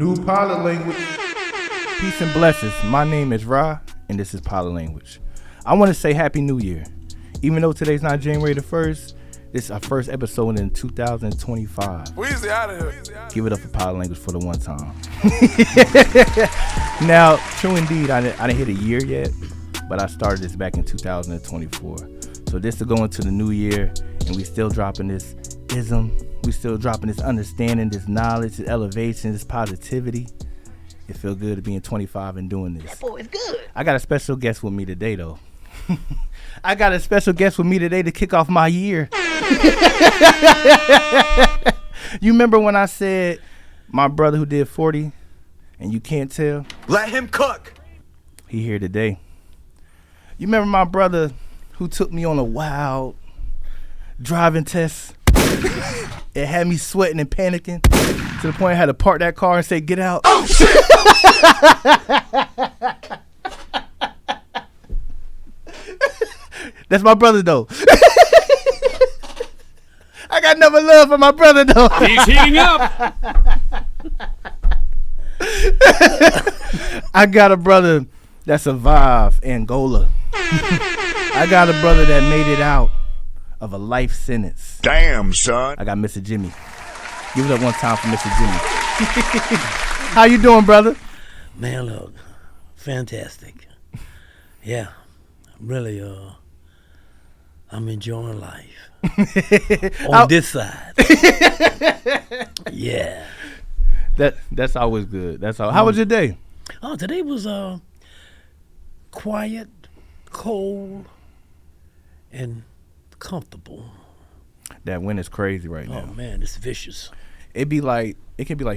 New pilot language. Peace and blessings. My name is Ra, and this is Pilot Language. I want to say Happy New Year. Even though today's not January the 1st, this is our first episode in 2025. Weezy out of here. Give it up for Pilot Language for the one time. Now, true indeed, I didn't hit a year yet, but I started this back in 2024. So this is going to the new year, and we still dropping this ism. We still dropping this understanding, this knowledge, this elevation, this positivity. It feels good to be in 25 and doing this. That boy is good. I got a special guest with me today, though. I got a special guest with me today to kick off my year. You remember when I said my brother who did 40 and you can't tell? Let him cook. He here today. You remember my brother who took me on a wild driving test? It had me sweating and panicking to the point I had to park that car and say, get out. Oh, shit. That's my brother, though. I got nothing love for my brother, though. He's heating up. I got a brother that survived Angola. I got a brother that made it out of a life sentence. Damn, son. I got Mr. Jimmy. Give it up one time for Mr. Jimmy. How you doing, brother? Man, look, fantastic. Yeah, really, I'm enjoying life. On this side. Yeah. That's always good. That's all. How was your day? Oh, today was quiet, cold, and comfortable. That wind is crazy right now. Oh man, it's vicious. It could be like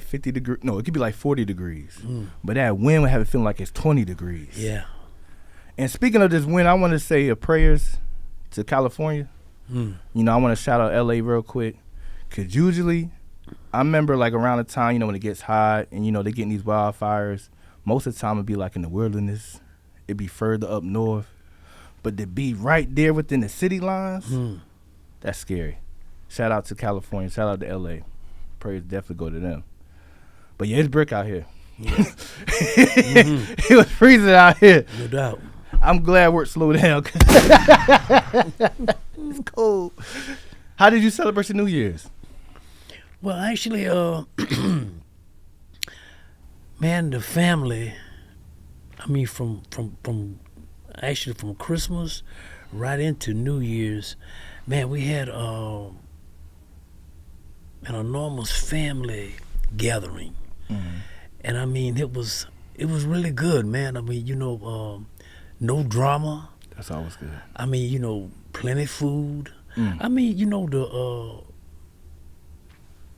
50 degrees. No, it could be like 40 degrees. But that wind would have it feeling like it's 20 degrees. Yeah. And speaking of this wind, I want to say a prayers to California. You know, I want to shout out LA real quick. Cause usually, I remember like around the time, you know, when it gets hot and, you know, they're getting these wildfires, most of the time it'd be like in the wilderness. It'd be further up north. But to be right there within the city lines, that's scary. Shout out to California. Shout out to LA. Prayers definitely go to them. But yeah, it's brick out here. Yeah. It was freezing out here. No doubt. I'm glad work slowed down. It's cold. How did you celebrate your New Year's? Well, actually, man, the family, I mean, from Christmas right into New Year's, man, we had an enormous family gathering. And I mean, it was really good, man. I mean, you know, no drama. That's always good. I mean, you know, plenty food. I mean, you know,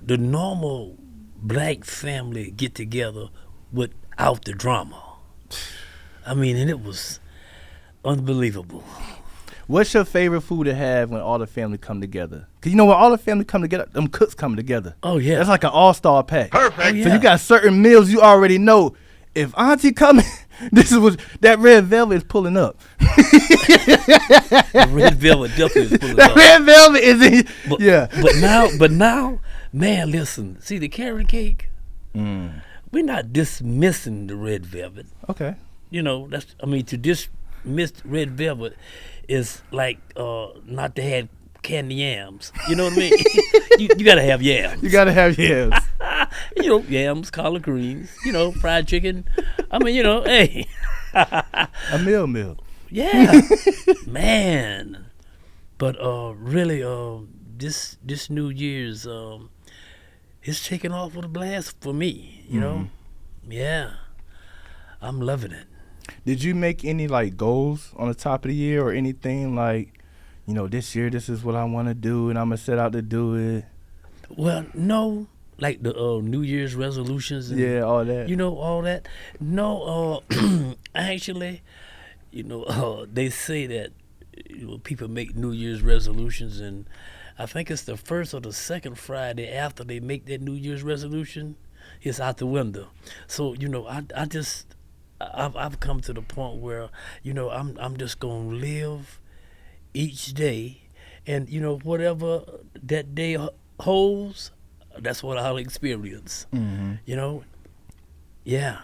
the normal black family get together without the drama. I mean, and it was unbelievable. What's your favorite food to have when all the family come together? Because you know when all the family come together, them cooks come together. Oh, yeah. That's like an all-star pack. Perfect. Oh, yeah. So you got certain meals you already know. If Auntie coming, this is what that red velvet is pulling up. The red velvet definitely is pulling That up. red velvet is in, But, yeah. but now, man, listen. See the carrot cake? We're not dismissing the red velvet. Okay. You know, to dismiss red velvet is like not to have candy yams. You know what I mean? you gotta have yams. You gotta have yams. You know, yams, collard greens, you know, fried chicken. I mean, you know, hey. A meal. Yeah. Man. But really, this New Year's, it's taking off with a blast for me, you know? Yeah. I'm loving it. Did you make any like goals on the top of the year or anything like, you know, this year this is what I want to do and I'm gonna set out to do it? Well, no, like the New Year's resolutions. And, Yeah, all that. You know, all that. No, actually, you know, they say that you know, people make New Year's resolutions, and I think it's the first or the second Friday after they make that New Year's resolution, it's out the window. So, you know, I've come to the point where, you know, I'm just gonna live each day, and you know, whatever that day holds, that's what I'll experience. You know, Yeah.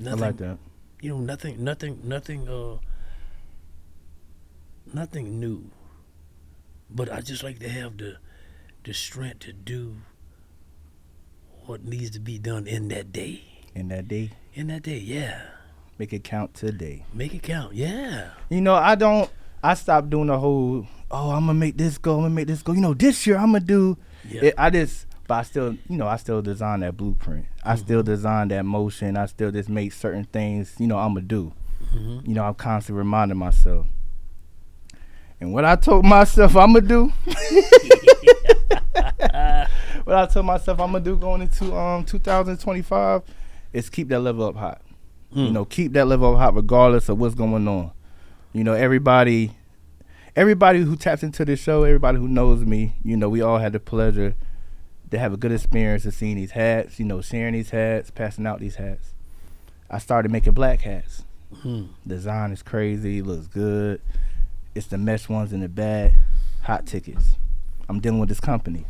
I like that. You know, nothing new. But I just like to have the strength to do what needs to be done in that day. In that day. In that day, yeah. Make it count today. Make it count, yeah. You know, I stopped doing the whole, I'm gonna make this go, You know, this year I'm gonna do it. But I still design that blueprint. I still design that motion. I still just make certain things, I'm gonna do. You know, I'm constantly reminding myself. And what I told myself I'm gonna do, going into 2025 is keep that level up hot. You know, keep that level up hot regardless of what's going on. You know, everybody who taps into this show, everybody who knows me, you know, we all had the pleasure to have a good experience of seeing these hats, you know, sharing these hats, passing out these hats. I started making black hats. Design is crazy, looks good. It's the mesh ones in the bag, hot tickets. I'm dealing with this company.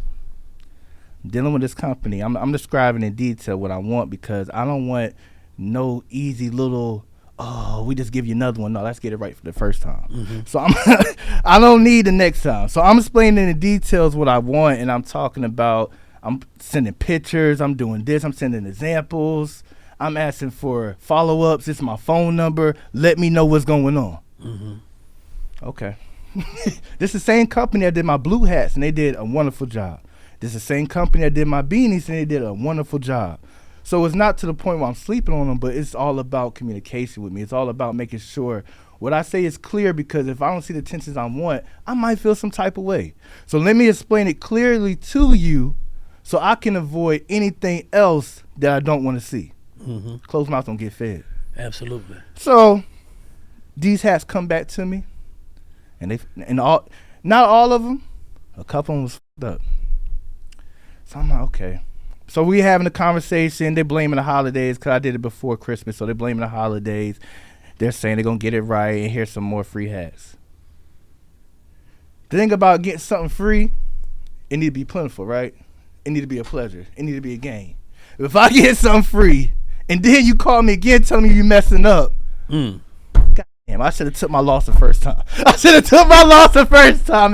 I'm describing in detail what I want because I don't want no easy little, we just give you another one. No, let's get it right for the first time. So I don't need the next time. So I'm explaining in the details what I want, and I'm talking about, I'm sending pictures, I'm doing this, I'm sending examples, I'm asking for follow-ups, this is my phone number, let me know what's going on. Okay. This is the same company that did my blue hats, and they did a wonderful job. This is the same company that did my beanies, and they did a wonderful job. So it's not to the point where I'm sleeping on them, but it's all about communication with me. It's all about making sure what I say is clear, because if I don't see the tensions I want, I might feel some type of way. So let me explain it clearly to you so I can avoid anything else that I don't want to see. Closed mouth don't get fed. Absolutely. So these hats come back to me, and not all of them, a couple of them was f***ed up. So I'm like, okay. So we having a conversation. They're blaming the holidays because I did it before Christmas. So they're blaming the holidays. They're saying they're going to get it right, and here's some more free hats. The thing about getting something free, it need to be plentiful, right? It need to be a pleasure. It need to be a gain. If I get something free, and then you call me again telling me you messing up, God damn, I should have took my loss the first time.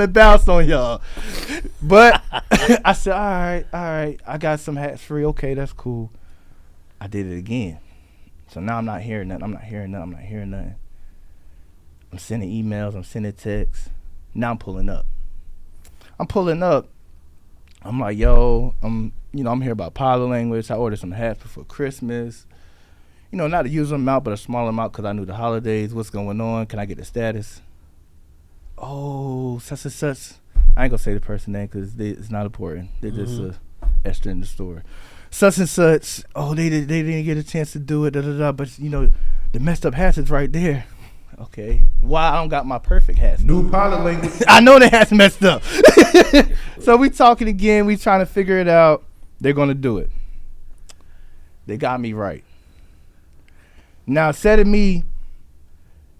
And bounced on y'all. But I said, all right, I got some hats free. Okay, that's cool. I did it again. So now I'm not hearing nothing. I'm sending emails. I'm sending texts. Now I'm pulling up. I'm like, yo, I'm here about Poly Language. I ordered some hats before Christmas. You know, not a huge amount, but a small amount because I knew the holidays. What's going on? Can I get the status? Oh, such and such. I ain't going to say the person name because it's not important. They're just extra in the store. Such and such. Oh, they didn't get a chance to do it. But, you know, the messed up hats is right there. Okay. Why I don't got my perfect hats? New Poly Language. I know the hats messed up. So we talking again. We trying to figure it out. They're going to do it. They got me right. Now, instead of me,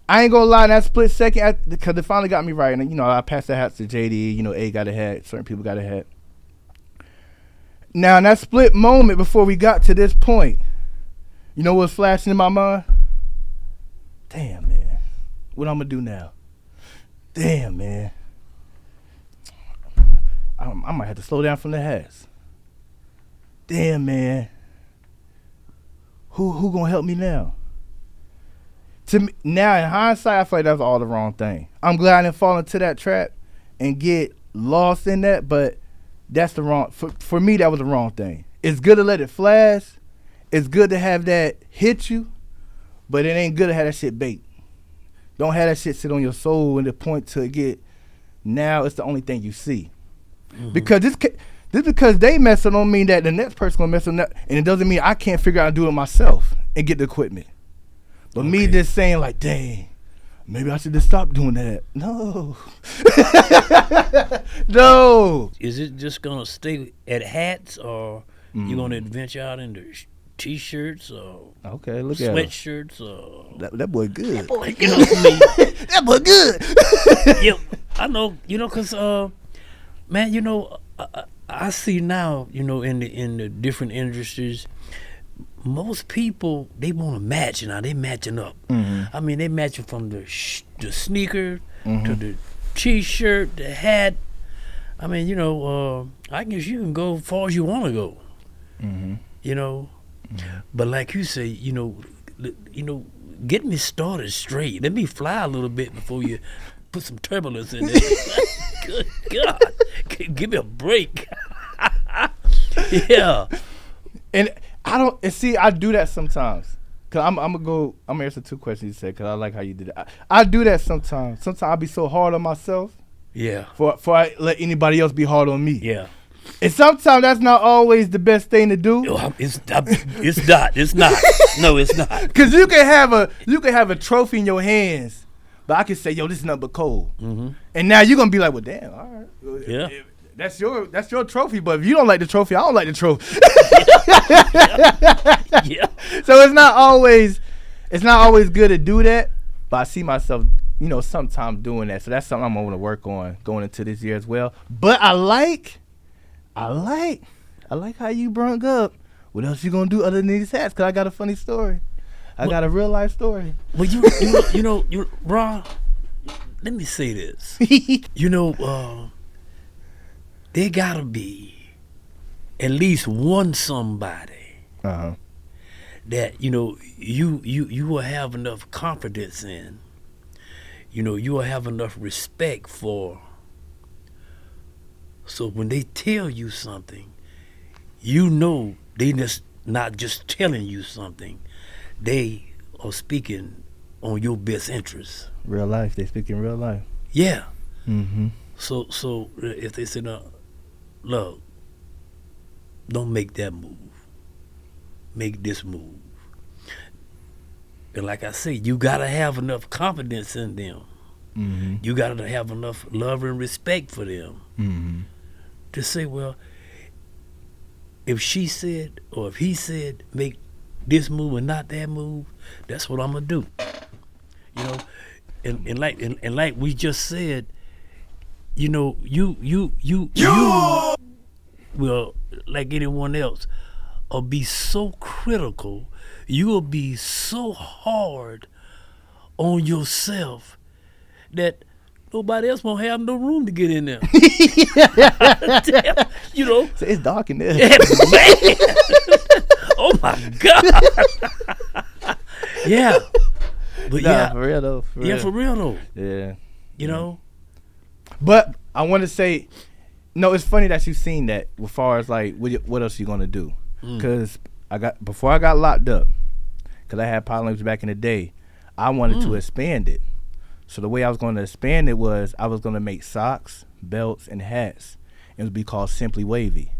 I ain't gonna lie, in that split second, because they finally got me right. And, you know, I passed the hats to JD. You know, A got a hat. Certain people got a hat. Now, in that split moment before we got to this point, you know what's flashing in my mind? Damn, man. What I'm gonna do now? Damn, man. I might have to slow down from the hats. Damn, man. Who gonna help me now? To me, now in hindsight, I feel like that's all the wrong thing. I'm glad I didn't fall into that trap and get lost in that, but that's the wrong, for me, that was the wrong thing. It's good to let it flash. It's good to have that hit you, but it ain't good to have that shit bait. Don't have that shit sit on your soul and the point to get, now it's the only thing you see. Because this because they mess up don't mean that the next person gonna mess up, and it doesn't mean I can't figure out how to do it myself and get the equipment. But me just saying like, dang, maybe I should just stop doing that. No. No. Is it just gonna stay at hats, or you gonna venture out into t-shirts or okay, look at sweatshirts or that boy good. That boy, you know what I mean? That boy good. Yeah, I know. You know, cause man, you know, I see now, in the different industries, most people, they want to match now. They matching up. I mean, they matching from the sneaker to the T-shirt, the hat. I mean, I guess you can go as far as you want to go. But like you say, get me started straight. Let me fly a little bit before you put some turbulence in there. Good God, give me a break. Yeah. And I do that sometimes. Cause I'm gonna answer two questions you said, cause I like how you did it. I do that sometimes. Sometimes I be so hard on myself. Yeah. For I let anybody else be hard on me. Yeah. And sometimes that's not always the best thing to do. It's not. It's not. No, it's not. Cause you can have a trophy in your hands, but I can say, yo, this is nothing but cold. And now you're gonna be like, well, damn, all right. Yeah. That's your trophy, but if you don't like the trophy, I don't like the trophy. Yeah. So it's not always good to do that, but I see myself, sometimes doing that. So that's something I'm going to work on going into this year as well. But I like how you brung up. What else you gonna do other than these hats? Cause I got a funny story. I got a real life story. Well, Ron, let me say this. There gotta be at least one somebody that you will have enough confidence in. You will have enough respect for. So when they tell you something, they just not just telling you something. They are speaking on your best interest. Real life. They speak in real life. Yeah. So if they say, no, look, don't make that move. Make this move. And like I say, you gotta have enough confidence in them. You gotta have enough love and respect for them to say, well, if she said or if he said make this move and not that move, that's what I'm gonna do. And like we just said, you will, like anyone else, or be so critical, you will be so hard on yourself that nobody else won't have no room to get in there. Damn, So it's dark in there. Yeah, man. Oh my God. Yeah. But yeah. For real though. For real though. Yeah. But I want to say, no, it's funny that you've seen that as far as like what else you gonna do? Because before I got locked up, because I had problems back in the day, I wanted to expand it. So the way I was going to expand it was I was going to make socks, belts, and hats. It would be called Simply Wavy.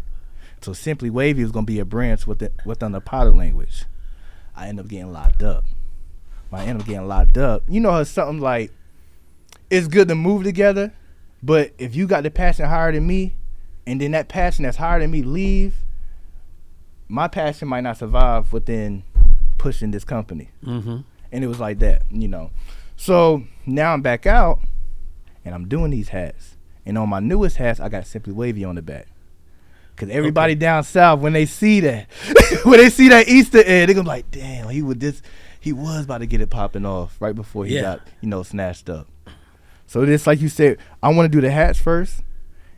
So Simply Wavy was going to be a branch within the pilot language. I ended up getting locked up. It's something like, it's good to move together, but if you got the passion higher than me, and then that passion that's higher than me leave, my passion might not survive within pushing this company. And it was like that, So now I'm back out, and I'm doing these hats. And on my newest hats, I got Simply Wavy on the back. Because everybody down south, when they see that, Easter egg, they're going to be like, damn, he was about to get it popping off right before he got, snatched up. So this, like you said, I want to do the hats first.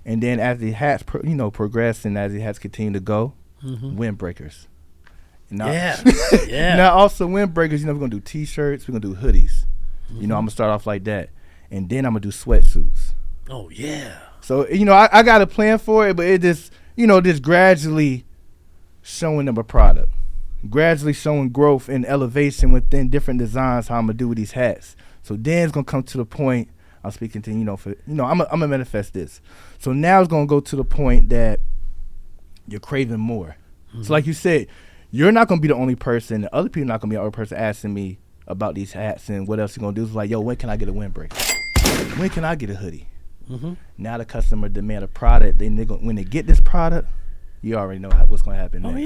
And then as the hats, progress and as the hats continue to go, windbreakers. Now, Now also windbreakers, we're going to do T-shirts, we're going to do hoodies. I'm going to start off like that. And then I'm going to do sweatsuits. Oh, yeah. So, I got a plan for it, but it just, just gradually showing them a product. Gradually showing growth and elevation within different designs, how I'm going to do with these hats. So then it's going to come to the point, I'm speaking to, I'm going to manifest this. So now it's going to go to the point that you're craving more. So like you said, you're not going to be the only person, the other people are not going to be the only person asking me about these hats and what else you're going to do. It's like, yo, when can I get a windbreaker? When can I get a hoodie? Now the customer demand a product. When they get this product, you already know what's going to happen next.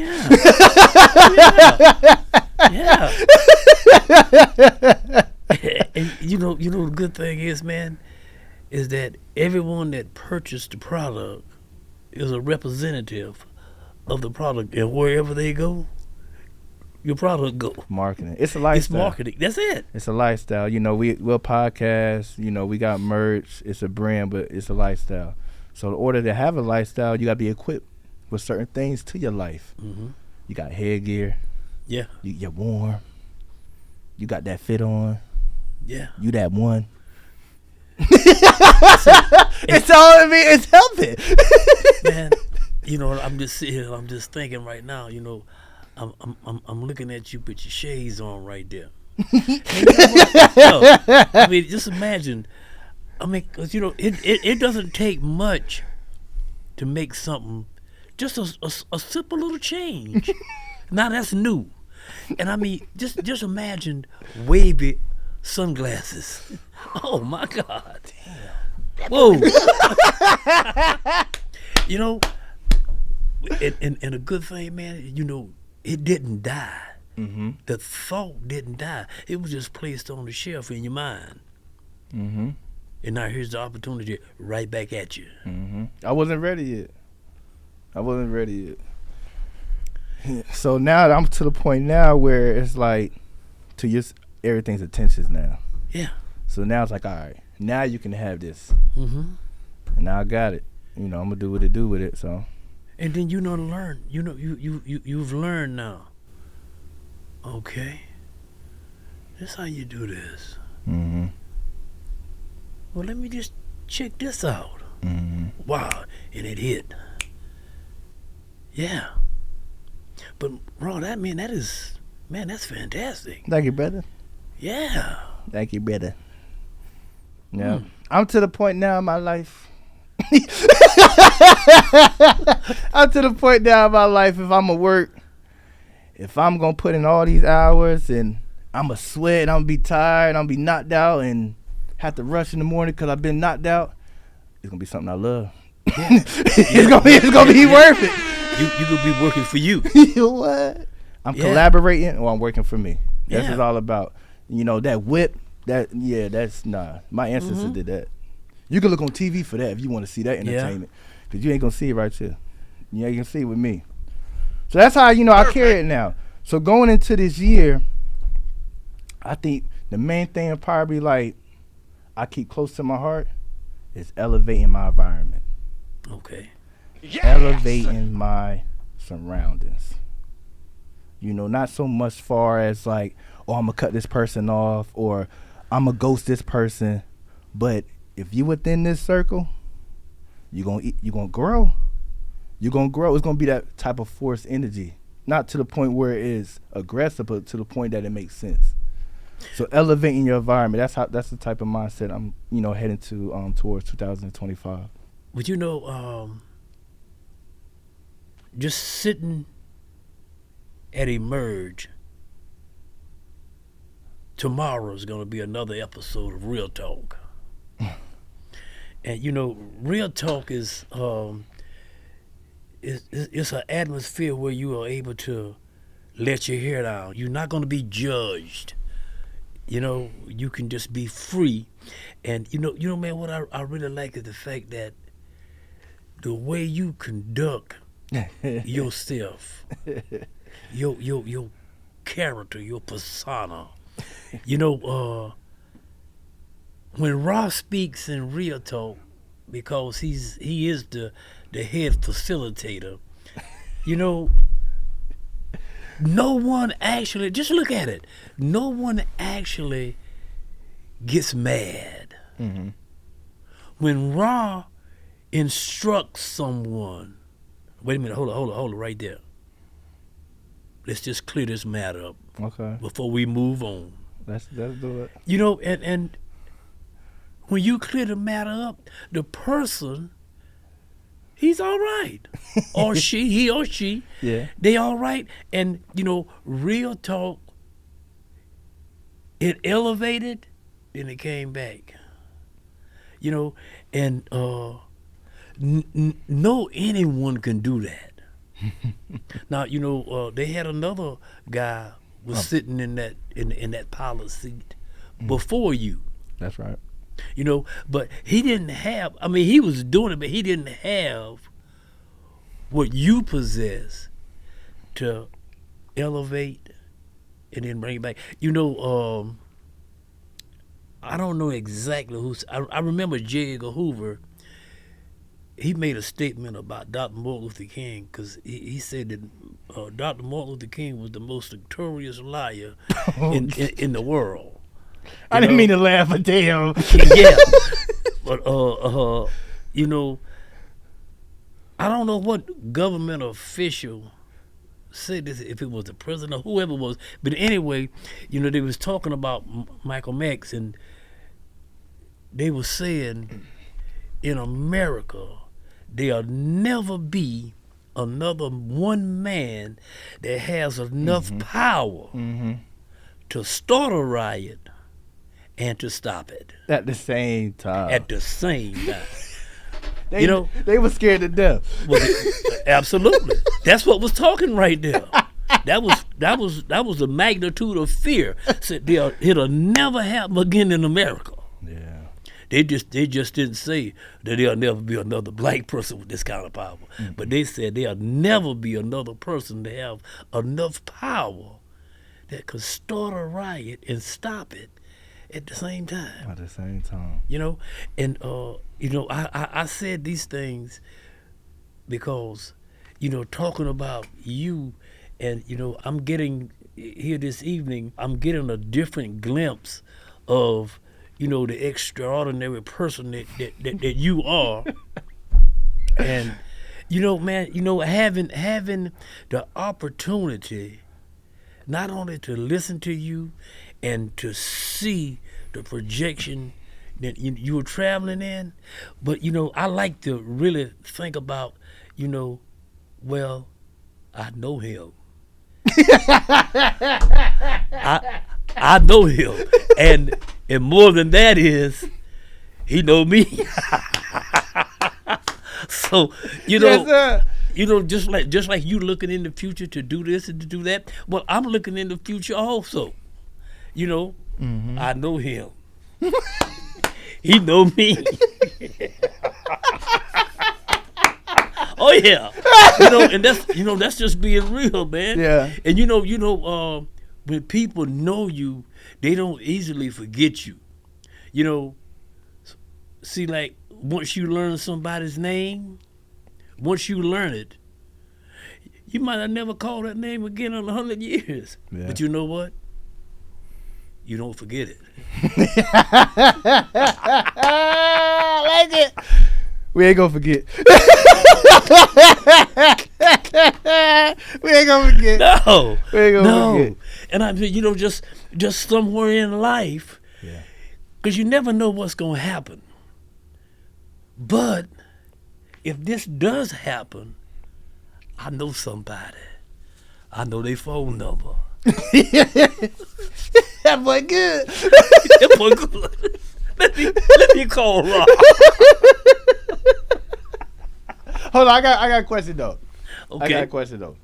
And the good thing is, man, is that everyone that purchased the product is a representative of the product, and wherever they go, your product go. Marketing. It's a lifestyle. It's marketing. That's it. It's a lifestyle. You know, we're podcast. You know, we got merch. It's a brand, but it's a lifestyle. So in order to have a lifestyle, you got to be equipped with certain things to your life. Mm-hmm. You got headgear. Yeah. You're warm. You got that fit on. Yeah. You that one. It's all I mean. It's helping. Man, you know, I'm just sitting here. I'm just thinking right now. You know, I'm looking at you with your shades on right there. And you know what? No, I mean, just imagine. I mean, 'cause, you know, it doesn't take much to make something. Just a simple little change. Now that's new. And I mean, just imagine wavy sunglasses. Oh my God! Damn. Whoa! You know, and a good thing, man. You know, it didn't die. Mm-hmm. The thought didn't die. It was just placed on the shelf in your mind. Mm-hmm. And now here's the opportunity right back at you. Mm-hmm. I wasn't ready yet. So now I'm to the point now where it's like, to your everything's attentions now. Yeah. So now it's like, all right, now you can have this. Mm-hmm. And now I got it. You know, I'm gonna do what it do with it. So. And then you know to learn. You know you've learned now. Okay. This how you do this. Mm-hmm. Well, let me just check this out. Mm-hmm. Wow, and it hit. Yeah. But Ron, that's fantastic. Thank you, brother. Yeah. Thank you, brother. Yeah. I'm to the point now in my life. I'm to the point now in my life, if I'm going to work, if I'm going to put in all these hours and I'm going to sweat, I'm going to be tired, I'm going to be knocked out and have to rush in the morning because I've been knocked out, it's going to be something I love. Yeah. It's gonna be worth it. You could be working for you. You know what? I'm collaborating or I'm working for me. That's what it's all about. You know, that whip, that's nah. My ancestors did that. You can look on TV for that if you want to see that entertainment. Because you ain't going to see it right here. You ain't going to see it with me. So that's how, you know, I carry it now. So going into this year, I think the main thing probably like I keep close to my heart is elevating my environment. Okay. Yes! Elevating my surroundings. You know, not so much far as like, oh, I'm going to cut this person off or I'm going to ghost this person. But if you within this circle, you're going to grow. You're going to grow. It's going to be that type of forced energy. Not to the point where it is aggressive, but to the point that it makes sense. So elevating your environment, that's the type of mindset I'm, you know, heading to towards 2025. But you know, just sitting at Emerge, tomorrow is going to be another episode of Real Talk. And you know, Real Talk is it's an atmosphere where you are able to let your hair down. You're not going to be judged. You know, you can just be free. And you know, man, what I really like is the fact that the way you conduct yourself, your character, your persona. You know, when Ross speaks in Real Talk, because he is the head facilitator, you know, no one actually, just look at it, no one actually gets mad. Mm-hmm. When Ra instructs someone, wait a minute, hold on, right there. Let's just clear this matter up. Okay. Before we move on. Let's do it. You know, and when you clear the matter up, the person, he's all right. Or he or she, Yeah. they all right. And, you know, Real Talk, it elevated, then it came back. You know, and no anyone can do that. Now, you know, they had another guy was sitting in that pilot seat before you. That's right. You know, but he didn't have, I mean, he was doing it, but he didn't have what you possess to elevate and then bring it back. I don't know exactly who's. I remember J. Edgar Hoover. He made a statement about Dr. Martin Luther King because he said that Dr. Martin Luther King was the most notorious liar in the world. I didn't mean to laugh, but damn. Yeah, but I don't know what government official said this, if it was the president or whoever it was, but anyway, they was talking about Michael X, and they were saying in America there'll never be another one man that has enough power to start a riot and to stop it At the same time. at the same time. They were scared to death. Absolutely. That's what was talking right there. That was the magnitude of fear. Said it'll never happen again in America. Yeah. They just didn't say that there'll never be another black person with this kind of power. But they said there'll never be another person to have enough power that could start a riot and stop it at the same time. At the same time. And I said these things because, talking about you, and I'm getting here this evening, I'm getting a different glimpse of the extraordinary person that you are. And man, having the opportunity not only to listen to you and to see the projection that you were traveling in, but I like to really think about, well, I know him. I know him, and more than that is, he know me. So Yes, just like you looking in the future to do this and to do that. Well, I'm looking in the future also. I know him. He know me. Oh yeah. And that's just being real, man. Yeah. And when people know you, they don't easily forget you. See, like once you learn somebody's name, once you learn it, you might have never called that name again in 100 years. Yeah. But you know what? You don't forget it. I like it. We ain't gonna forget. We ain't gonna forget. No. We ain't gonna forget. And I mean, just somewhere in life, Yeah. because you never know what's gonna happen. But if this does happen, I know somebody. I know their phone number. That boy good. That boy good. Let me call Rob. Hold on, I got a question though. Okay. I got a question though.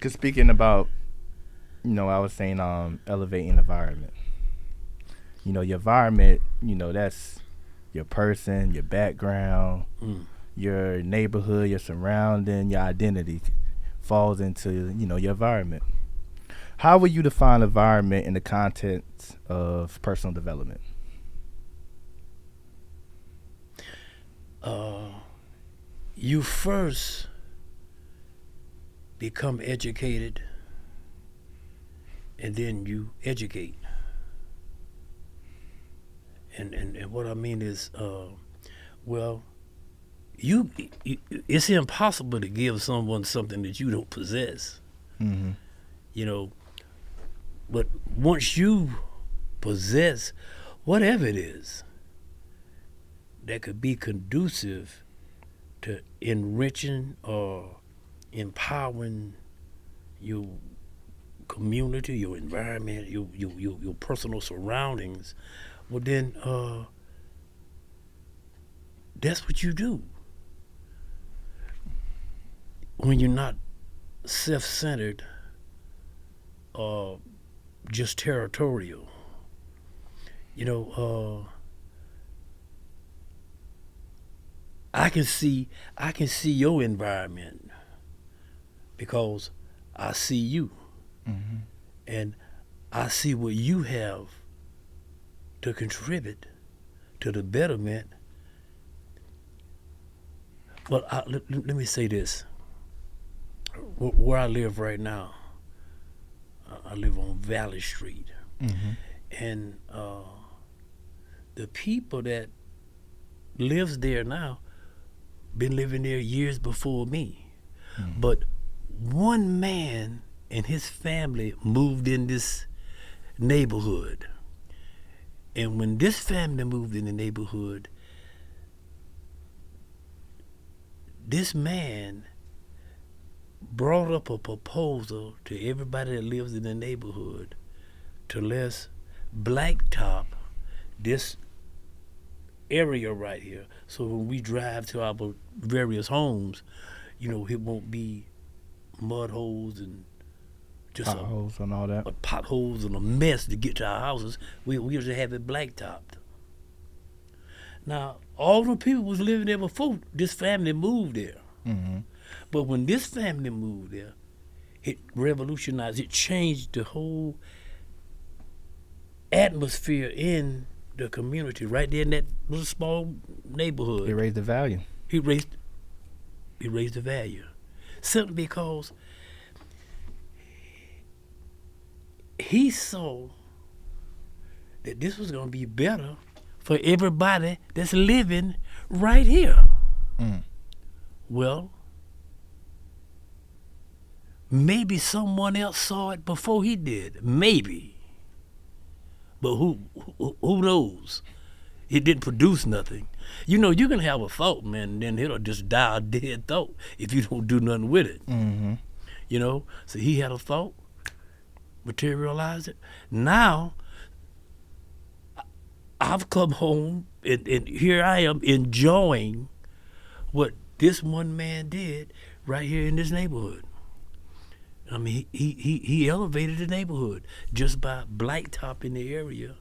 Cause speaking about, I was saying elevating environment. Your environment, that's your person, your background, your neighborhood, your surrounding, your identity falls into, your environment. How would you define environment in the context of personal development? You first become educated, and then you educate. And what I mean is, it's impossible to give someone something that you don't possess. Mm-hmm. But once you possess whatever it is that could be conducive to enriching or empowering your community, your environment, your personal surroundings, well then that's what you do. When you're not self-centered or just territorial. I can see your environment because I see you, and I see what you have to contribute to the betterment. But let me say this: where I live right now, I live on Valley Street, and the people that lives there now been living there years before me. But one man and his family moved in this neighborhood. And when this family moved in the neighborhood, this man brought up a proposal to everybody that lives in the neighborhood to let's blacktop this area right here, so when we drive to our various homes, you know, it won't be mud holes and just potholes and all that. Potholes and a mess to get to our houses. We usually have it blacktopped. Now, all the people was living there before this family moved there. But when this family moved there, it revolutionized, it changed the whole atmosphere in the community right there in that little small neighborhood. It raised the value. He raised the value. Simply because he saw that this was gonna be better for everybody that's living right here. Well, maybe someone else saw it before he did. Maybe. But who knows? It didn't produce nothing. You know, you can have a thought, man, and then it'll just die a dead thought if you don't do nothing with it. You know? So he had a thought, materialized it. Now, I've come home, and here I am enjoying what this one man did right here in this neighborhood. I mean, he elevated the neighborhood just by blacktopping the area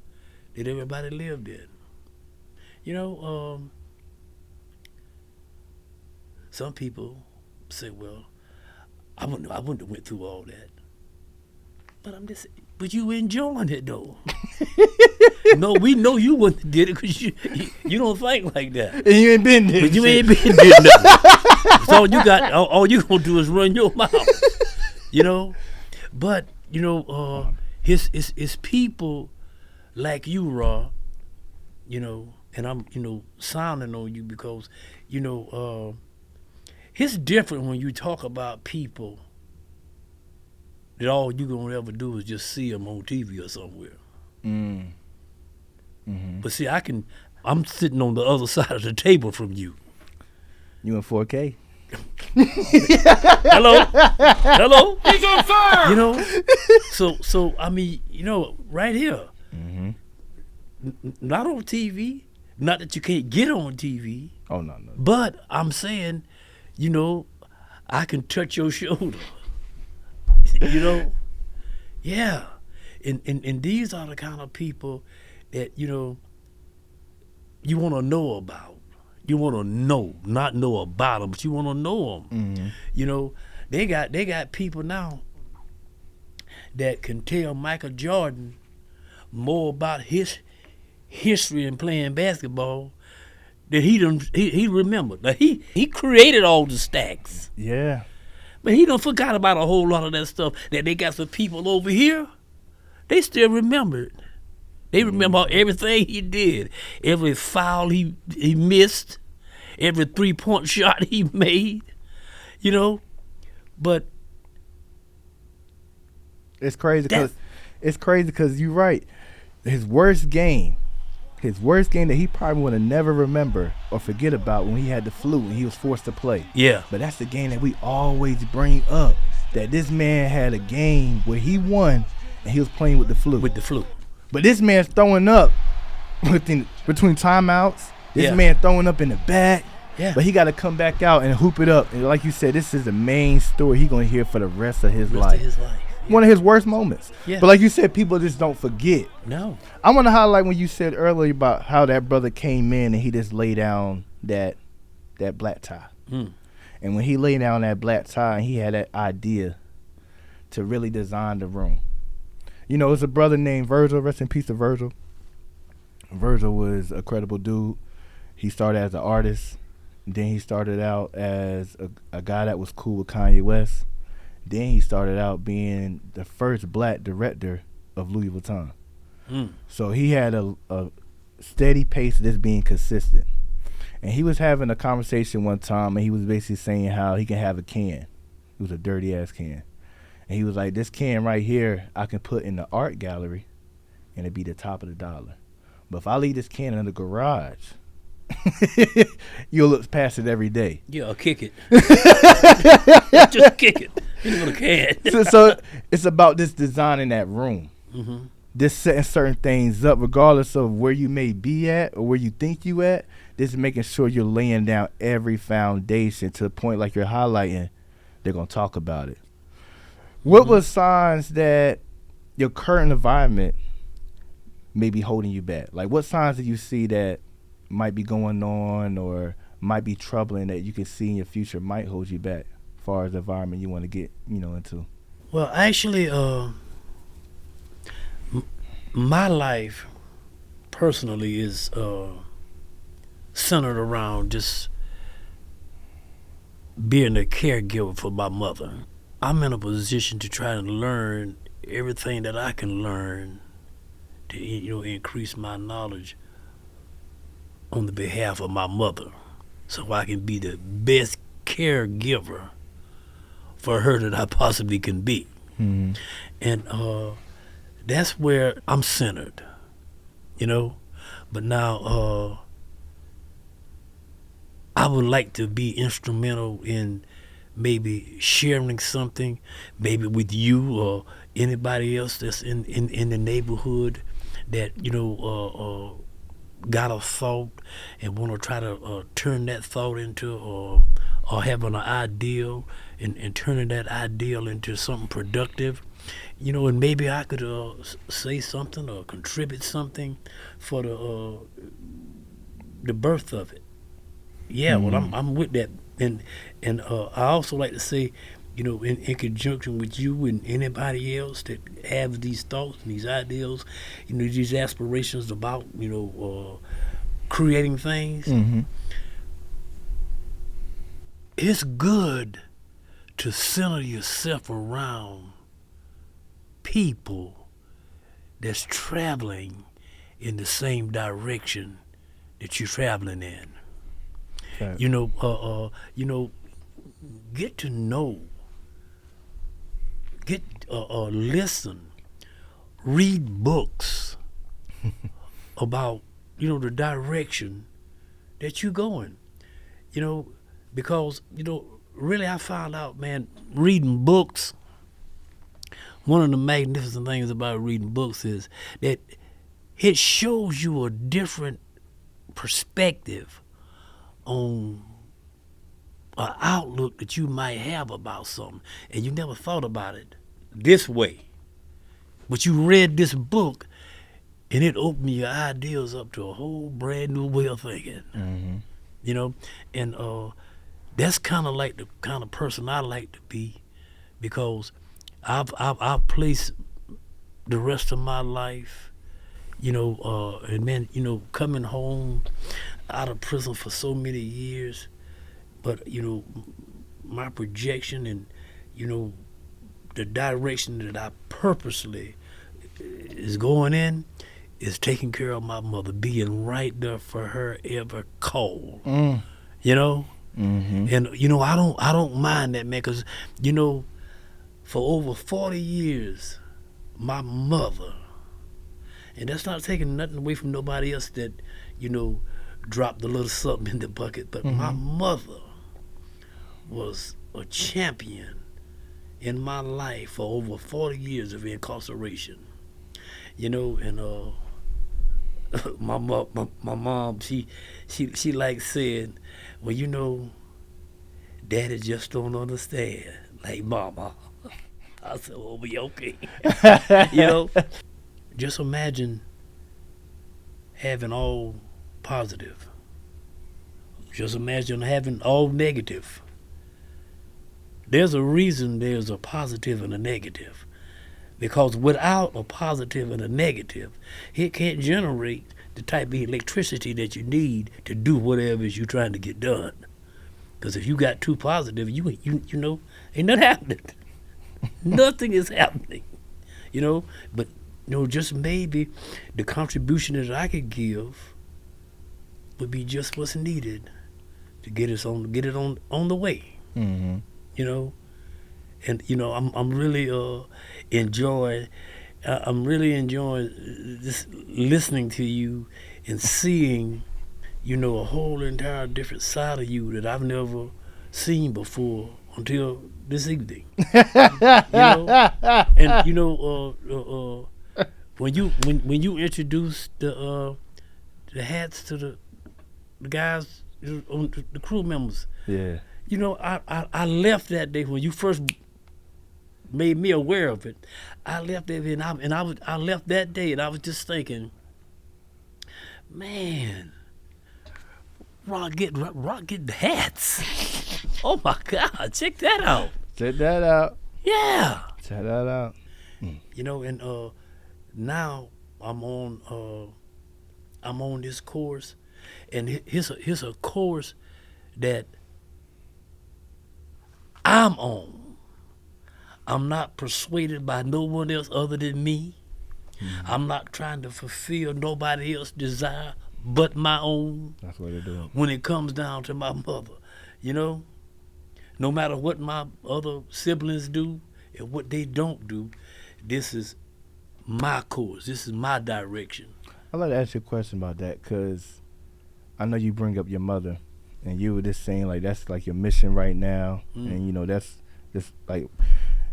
that everybody lived in. You know, some people say, "Well, I wouldn't have went through all that." But you enjoying it though. No, we know you wouldn't have did it because you don't think like that. And you ain't been there. But you ain't been there nothing. So all you gonna do is run your mouth. You know, but you know, his people like you, Raw. You know, and I'm sounding on you because it's different when you talk about people that all you gonna ever do is just see them on TV or somewhere. But see, I'm sitting on the other side of the table from you. You in 4K? Hello. He's on fire! You know, so I mean, right here, not on TV. Not that you can't get on TV. Oh no. But I'm saying, I can touch your shoulder. Yeah, and these are the kind of people that you want to know about. You want to know, not know about them, but you want to know them. They got people now that can tell Michael Jordan more about his history in playing basketball that he remembered. Like he created all the stacks. Yeah. But he done forgot about a whole lot of that stuff that they got some people over here. They still remember it. They remember everything he did, every foul he missed, every 3-point shot he made, But it's crazy because you're right. His worst game that he probably would have never remember or forget about when he had the flu and he was forced to play. Yeah. But that's the game that we always bring up. That this man had a game where he won and he was playing with the flu. But this man's throwing up between timeouts. This man throwing up in the back. Yeah. But he got to come back out and hoop it up. And like you said, this is the main story he's going to hear for the rest of his life. Yeah. One of his worst moments. Yeah. But like you said, people just don't forget. No. I want to highlight when you said earlier about how that brother came in and he just laid down that that black tie. Mm. And when he laid down that black tie, he had that idea to really design the room. You know, it's a brother named Virgil. Rest in peace to Virgil. Virgil was a credible dude. He started as an artist. Then he started out as a guy that was cool with Kanye West. Then he started out being the first black director of Louis Vuitton. Mm. So he had a steady pace of this being consistent. And he was having a conversation one time, and he was basically saying how he can have a can. It was a dirty-ass can. And he was like, this can right here, I can put in the art gallery, and it'd be the top of the dollar. But if I leave this can in the garage, you'll look past it every day. Yeah, I'll kick it. Just kick it. You know, can. So it's about this designing that room. Mm-hmm. This setting certain things up, regardless of where you may be at or where you think you at. This is making sure you're laying down every foundation to the point like you're highlighting. They're going to talk about it. What was signs that your current environment may be holding you back? Like, what signs do you see that might be going on or might be troubling that you can see in your future might hold you back as far as the environment you want to get, into? Well, actually, my life personally is centered around just being a caregiver for my mother. I'm in a position to try to learn everything that I can learn to, increase my knowledge on the behalf of my mother, so I can be the best caregiver for her that I possibly can be. Mm-hmm. And that's where I'm centered, But now I would like to be instrumental in maybe sharing something, maybe with you or anybody else that's in the neighborhood that, got a thought and want to try to turn that thought into or having an ideal and turning that ideal into something productive. And maybe I could say something or contribute something for the birth of it. Yeah, Mm-hmm. Well, I'm with that, and I also like to say, in conjunction with you and anybody else that have these thoughts and these ideals, these aspirations about, creating things. Mm-hmm. It's good to center yourself around people that's traveling in the same direction that you're traveling in. Right. Get to know, listen, read books about, the direction that you're going, because, really I found out, man, reading books, one of the magnificent things about reading books is that it shows you a different perspective on an outlook that you might have about something, and you never thought about it this way. But you read this book, and it opened your ideas up to a whole brand new way of thinking. Mm-hmm. And that's kind of like the kind of person I like to be, because I've placed the rest of my life, and then coming home out of prison for so many years, but my projection and the direction that I purposely is going in is taking care of my mother, being right there for her ever call. Mm-hmm. And I don't mind that, man, because for over 40 years, my mother, and that's not taking nothing away from nobody else that dropped a little something in the bucket, but my mother was a champion in my life for over 40 years of incarceration. And my mom, she like said, well, Daddy just don't understand, like Mama. I said, well, we okay. Just imagine having all positive, Just imagine having all negative. There's a reason there's a positive and a negative. Because without a positive and a negative, it can't generate the type of electricity that you need to do whatever it is you're trying to get done. Because if you got too positive, you know, ain't nothing happening. Nothing is happening. You know, but just maybe the contribution that I could give would be just what's needed to get it on the way. Mm-hmm. You know, and I'm really enjoying this, listening to you and seeing a whole entire different side of you that I've never seen before until this evening. And when you introduced the hats to the guys, the crew members. Yeah. I left that day when you first made me aware of it. I left that day I left that day and I was just thinking, man, Rock get the hats. Oh my God, check that out. Check that out. Yeah. Check that out. And now I'm on this course, and here's a course that I'm on. I'm not persuaded by no one else other than me. Mm-hmm. I'm not trying to fulfill nobody else's desire but my own. That's what they're doing. When it comes down to my mother, no matter what my other siblings do and what they don't do, this is my course. This is my direction. I'd like to ask you a question about that, because I know you bring up your mother, and you were just saying like that's like your mission right now, and that's just like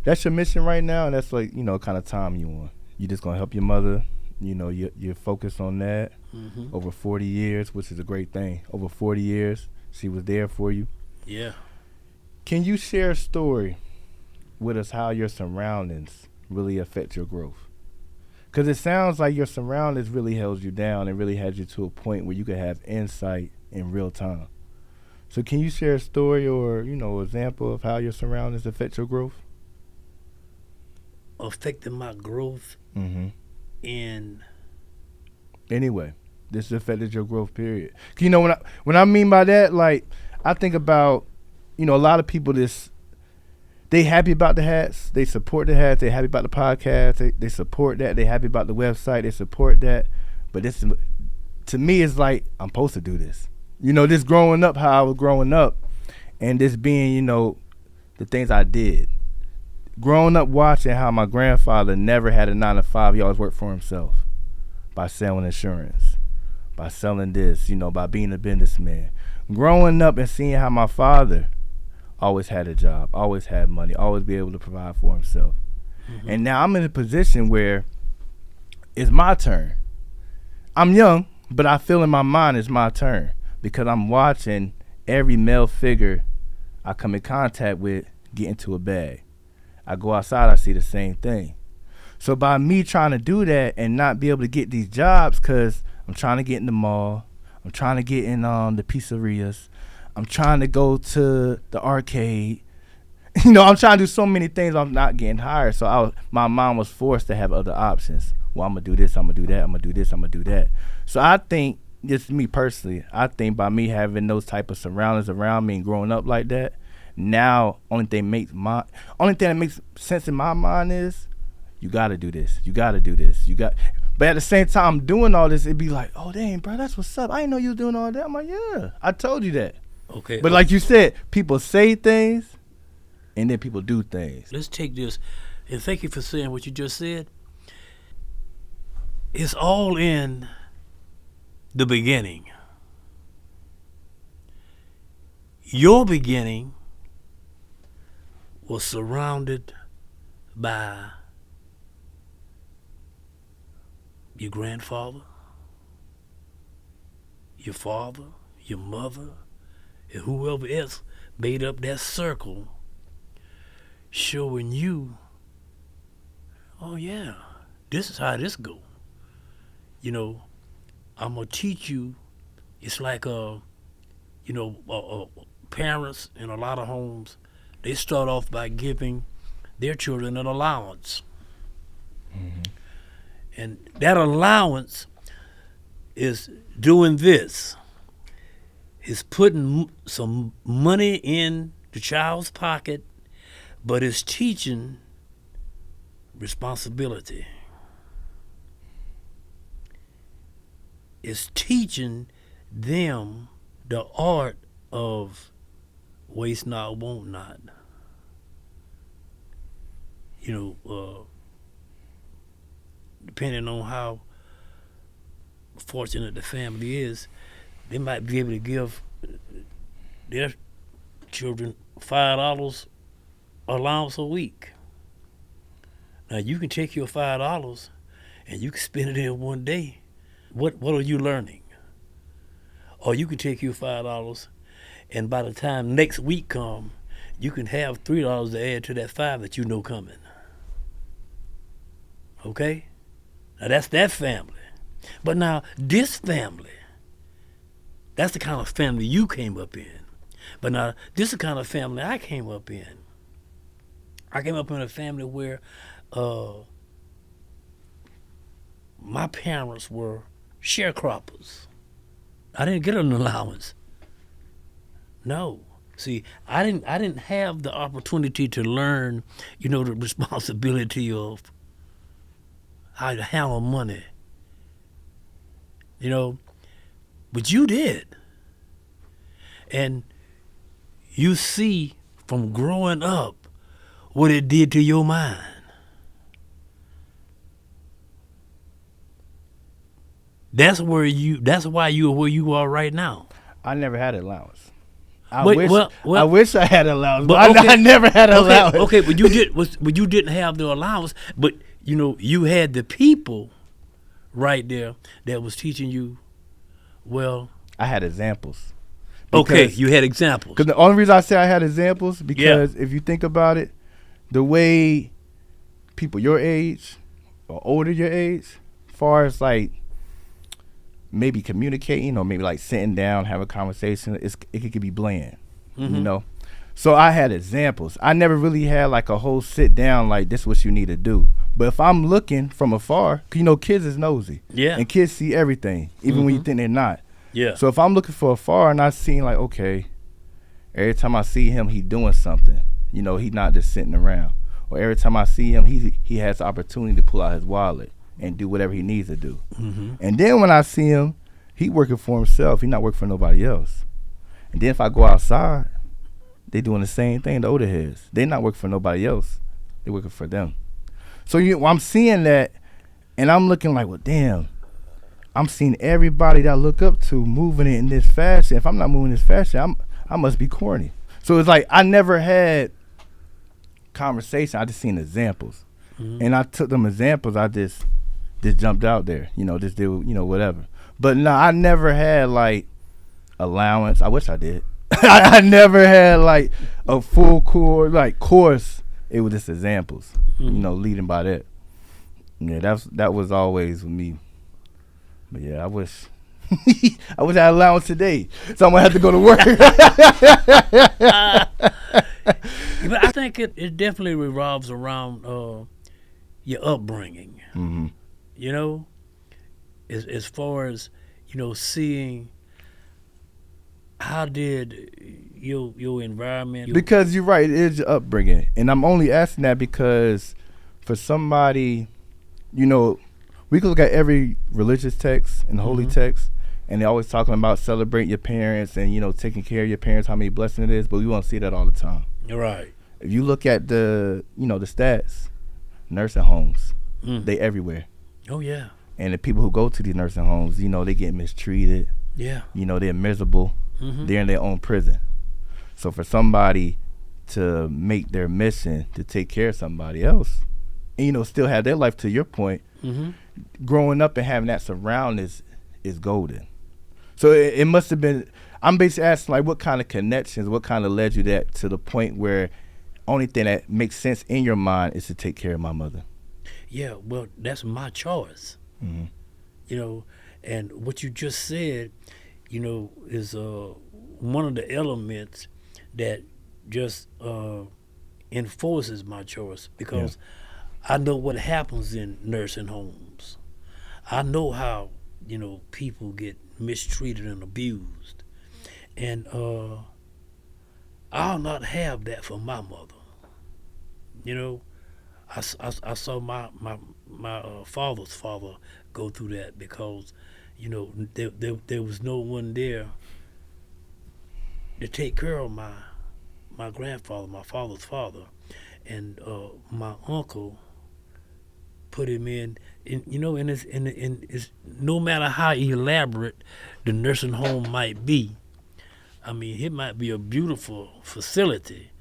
that's your mission right now, and that's like kind of time you on. You just gonna help your mother. You're focused on that. Mm-hmm. Over 40 years, which is a great thing. Over 40 years, she was there for you. Yeah. Can you share a story with us how your surroundings really affect your growth? Because it sounds like your surroundings really held you down and really had you to a point where you could have insight in real time. So can you share a story or, example of how your surroundings affect your growth? Affecting my growth in... Anyway, this affected your growth, period. When I mean by that, like, I think about, a lot of people they happy about the hats, they support the hats, they happy about the podcast, they support that, they happy about the website, they support that. But this, to me, is like, I'm supposed to do this. This growing up, how I was growing up, and this being, the things I did. Growing up watching how my grandfather never had a 9-to-5, he always worked for himself. By selling insurance, by selling this, by being a businessman. Growing up and seeing how my father always had a job, always had money, always be able to provide for himself. Mm-hmm. And now I'm in a position where it's my turn. I'm young, but I feel in my mind it's my turn because I'm watching every male figure I come in contact with get into a bag. I go outside, I see the same thing. So by me trying to do that and not be able to get these jobs, because I'm trying to get in the mall, I'm trying to get in the pizzerias, I'm trying to go to the arcade, I'm trying to do so many things, I'm not getting hired. So my mom was forced to have other options. Well, I'm going to do this, I'm going to do that, I'm going to do this, I'm going to do that. So I think, just me personally, I think by me having those type of surroundings around me and growing up like that, now only thing that makes sense in my mind is, you gotta do this. You gotta do this. But at the same time, I'm doing all this. It'd be like, oh dang, bro, that's what's up. I didn't know you was doing all that. I'm like, yeah, I told you that. Okay. But like you said, people say things, and then people do things. Let's take this, and thank you for saying what you just said. It's all in the beginning. Your beginning was surrounded by your grandfather, your father, your mother, and whoever else made up that circle showing you, oh yeah, this is how this go. I'm going to teach you. It's like Parents in a lot of homes, they start off by giving their children an allowance. And that allowance is doing this. It's putting some money in the child's pocket, but it's teaching responsibility. It's teaching them the art of waste not, want not. Depending on how fortunate the family is, they might be able to give their children $5 allowance a week. Now you can take your $5 and you can spend it in one day. What are you learning? Or you can take your $5 and by the time next week come, you can have $3 to add to that 5 that you know coming. Okay? Now that's that family. But now this family, that's the kind of family you came up in. But now this is the kind of family I came up in. I came up in a family where my parents were sharecroppers. I didn't get an allowance. No. See, I didn't have the opportunity to learn, the responsibility of how to handle money. But you did. And you see from growing up what it did to your mind. That's why you are where you are right now. I never had an allowance. I Well, wish I had an allowance, but but okay. I never had an allowance. Okay, but you didn't have the allowance, but you had the people right there that was teaching you well. I had examples. Okay, you had examples. Because the only reason I say I had examples, because if you think about it, the way people your age or older your age, far as like maybe communicating or maybe like sitting down, have a conversation, it could be bland, So I had examples. I never really had like a whole sit down like this is what you need to do. But if I'm looking from afar, kids is nosy. Yeah. And kids see everything, even when you think they're not. Yeah. So if I'm looking from afar and I see like, okay, every time I see him, he doing something. He not just sitting around. Or every time I see him, he has the opportunity to pull out his wallet and do whatever he needs to do. And then when I see him, he working for himself. He not working for nobody else. And then if I go outside, they doing the same thing, the older heads. They not working for nobody else. They working for them. So I'm seeing that, and I'm looking like, well, damn, I'm seeing everybody that I look up to moving it in this fashion. If I'm not moving this fashion, I must be corny. So it's like I never had conversation. I just seen examples. And I took them examples. I just jumped out there, just did, whatever. But no, I never had like allowance. I wish I did. I never had like a full course. It was just examples, leading by that. Yeah, that was always with me. But yeah, I wish I had allowance today, so I'm gonna have to go to work. But I think it definitely revolves around your upbringing. As far as seeing how did your environment. Because you're right, it is your upbringing, and I'm only asking that because for somebody, we can look at every religious text and holy text, and they're always talking about celebrating your parents and taking care of your parents, how many blessings it is, but we won't see that all the time. You're right. If you look at the the stats, nursing homes, they everywhere. Oh yeah. And the people who go to these nursing homes, they get mistreated. Yeah. They're miserable. They're in their own prison. So for somebody to make their mission to take care of somebody else, and still have their life, to your point, growing up and having that surround is golden. So it must have been. I'm basically asking like, what kind of connections, what kind of led you to the point where only thing that makes sense in your mind is to take care of my mother. Yeah, well, that's my choice. And what you just said, is one of the elements that just enforces my choice, because I know what happens in nursing homes. I know how, people get mistreated and abused. And I'll not have that for my mother. I saw my father's father go through that, because, there was no one there to take care of my grandfather, my father's father. And my uncle put him in, and it's no matter how elaborate the nursing home might be. I mean, it might be a beautiful facility,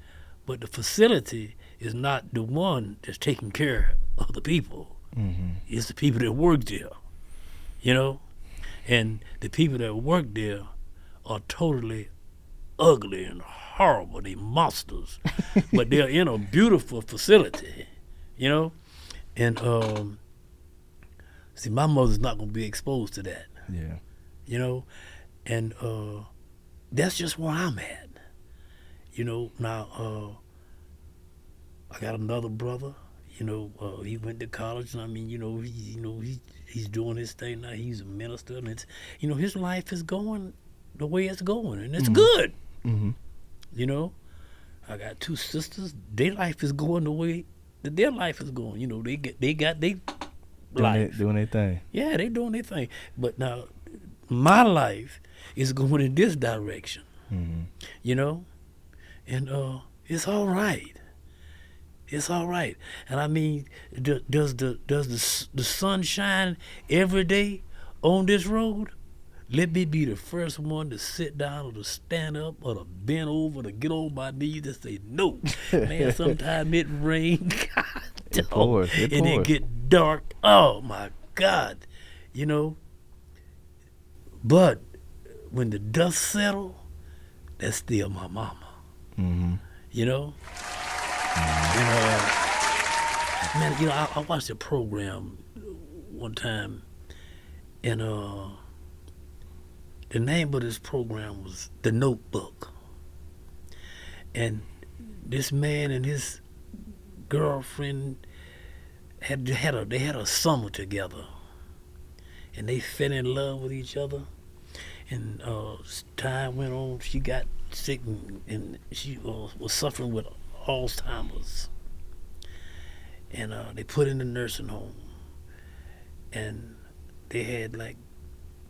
but the facility is not the one that's taking care of the people. Mm-hmm. It's the people that work there, and the people that work there are totally ugly and horrible. They monsters, but they're in a beautiful facility, And see, my mother's not gonna be exposed to that. Yeah. And that's just where I'm at. Now I got another brother. He went to college, and I mean, he's doing his thing now. He's a minister, and it's, his life is going the way it's going, and it's good. Mm-hmm. I got two sisters. Their life is going the way that their life is going. They got their life doing their thing. Yeah, they doing their thing. But now my life is going in this direction. Mm-hmm. And it's all right. It's all right. And I mean, does the sun shine every day on this road? Let me be the first one to sit down or to stand up or to bend over to get on my knees and say no. Man, sometimes it rains, it pours. and it get dark. Oh my God, But when the dust settle, that's still my mama. Mm-hmm. Man, I watched a program one time, and the name of this program was The Notebook. And this man and his girlfriend had a summer together, and they fell in love with each other. And time went on, she got sick, and she was suffering with Alzheimer's. And they put in the nursing home, and they had, like,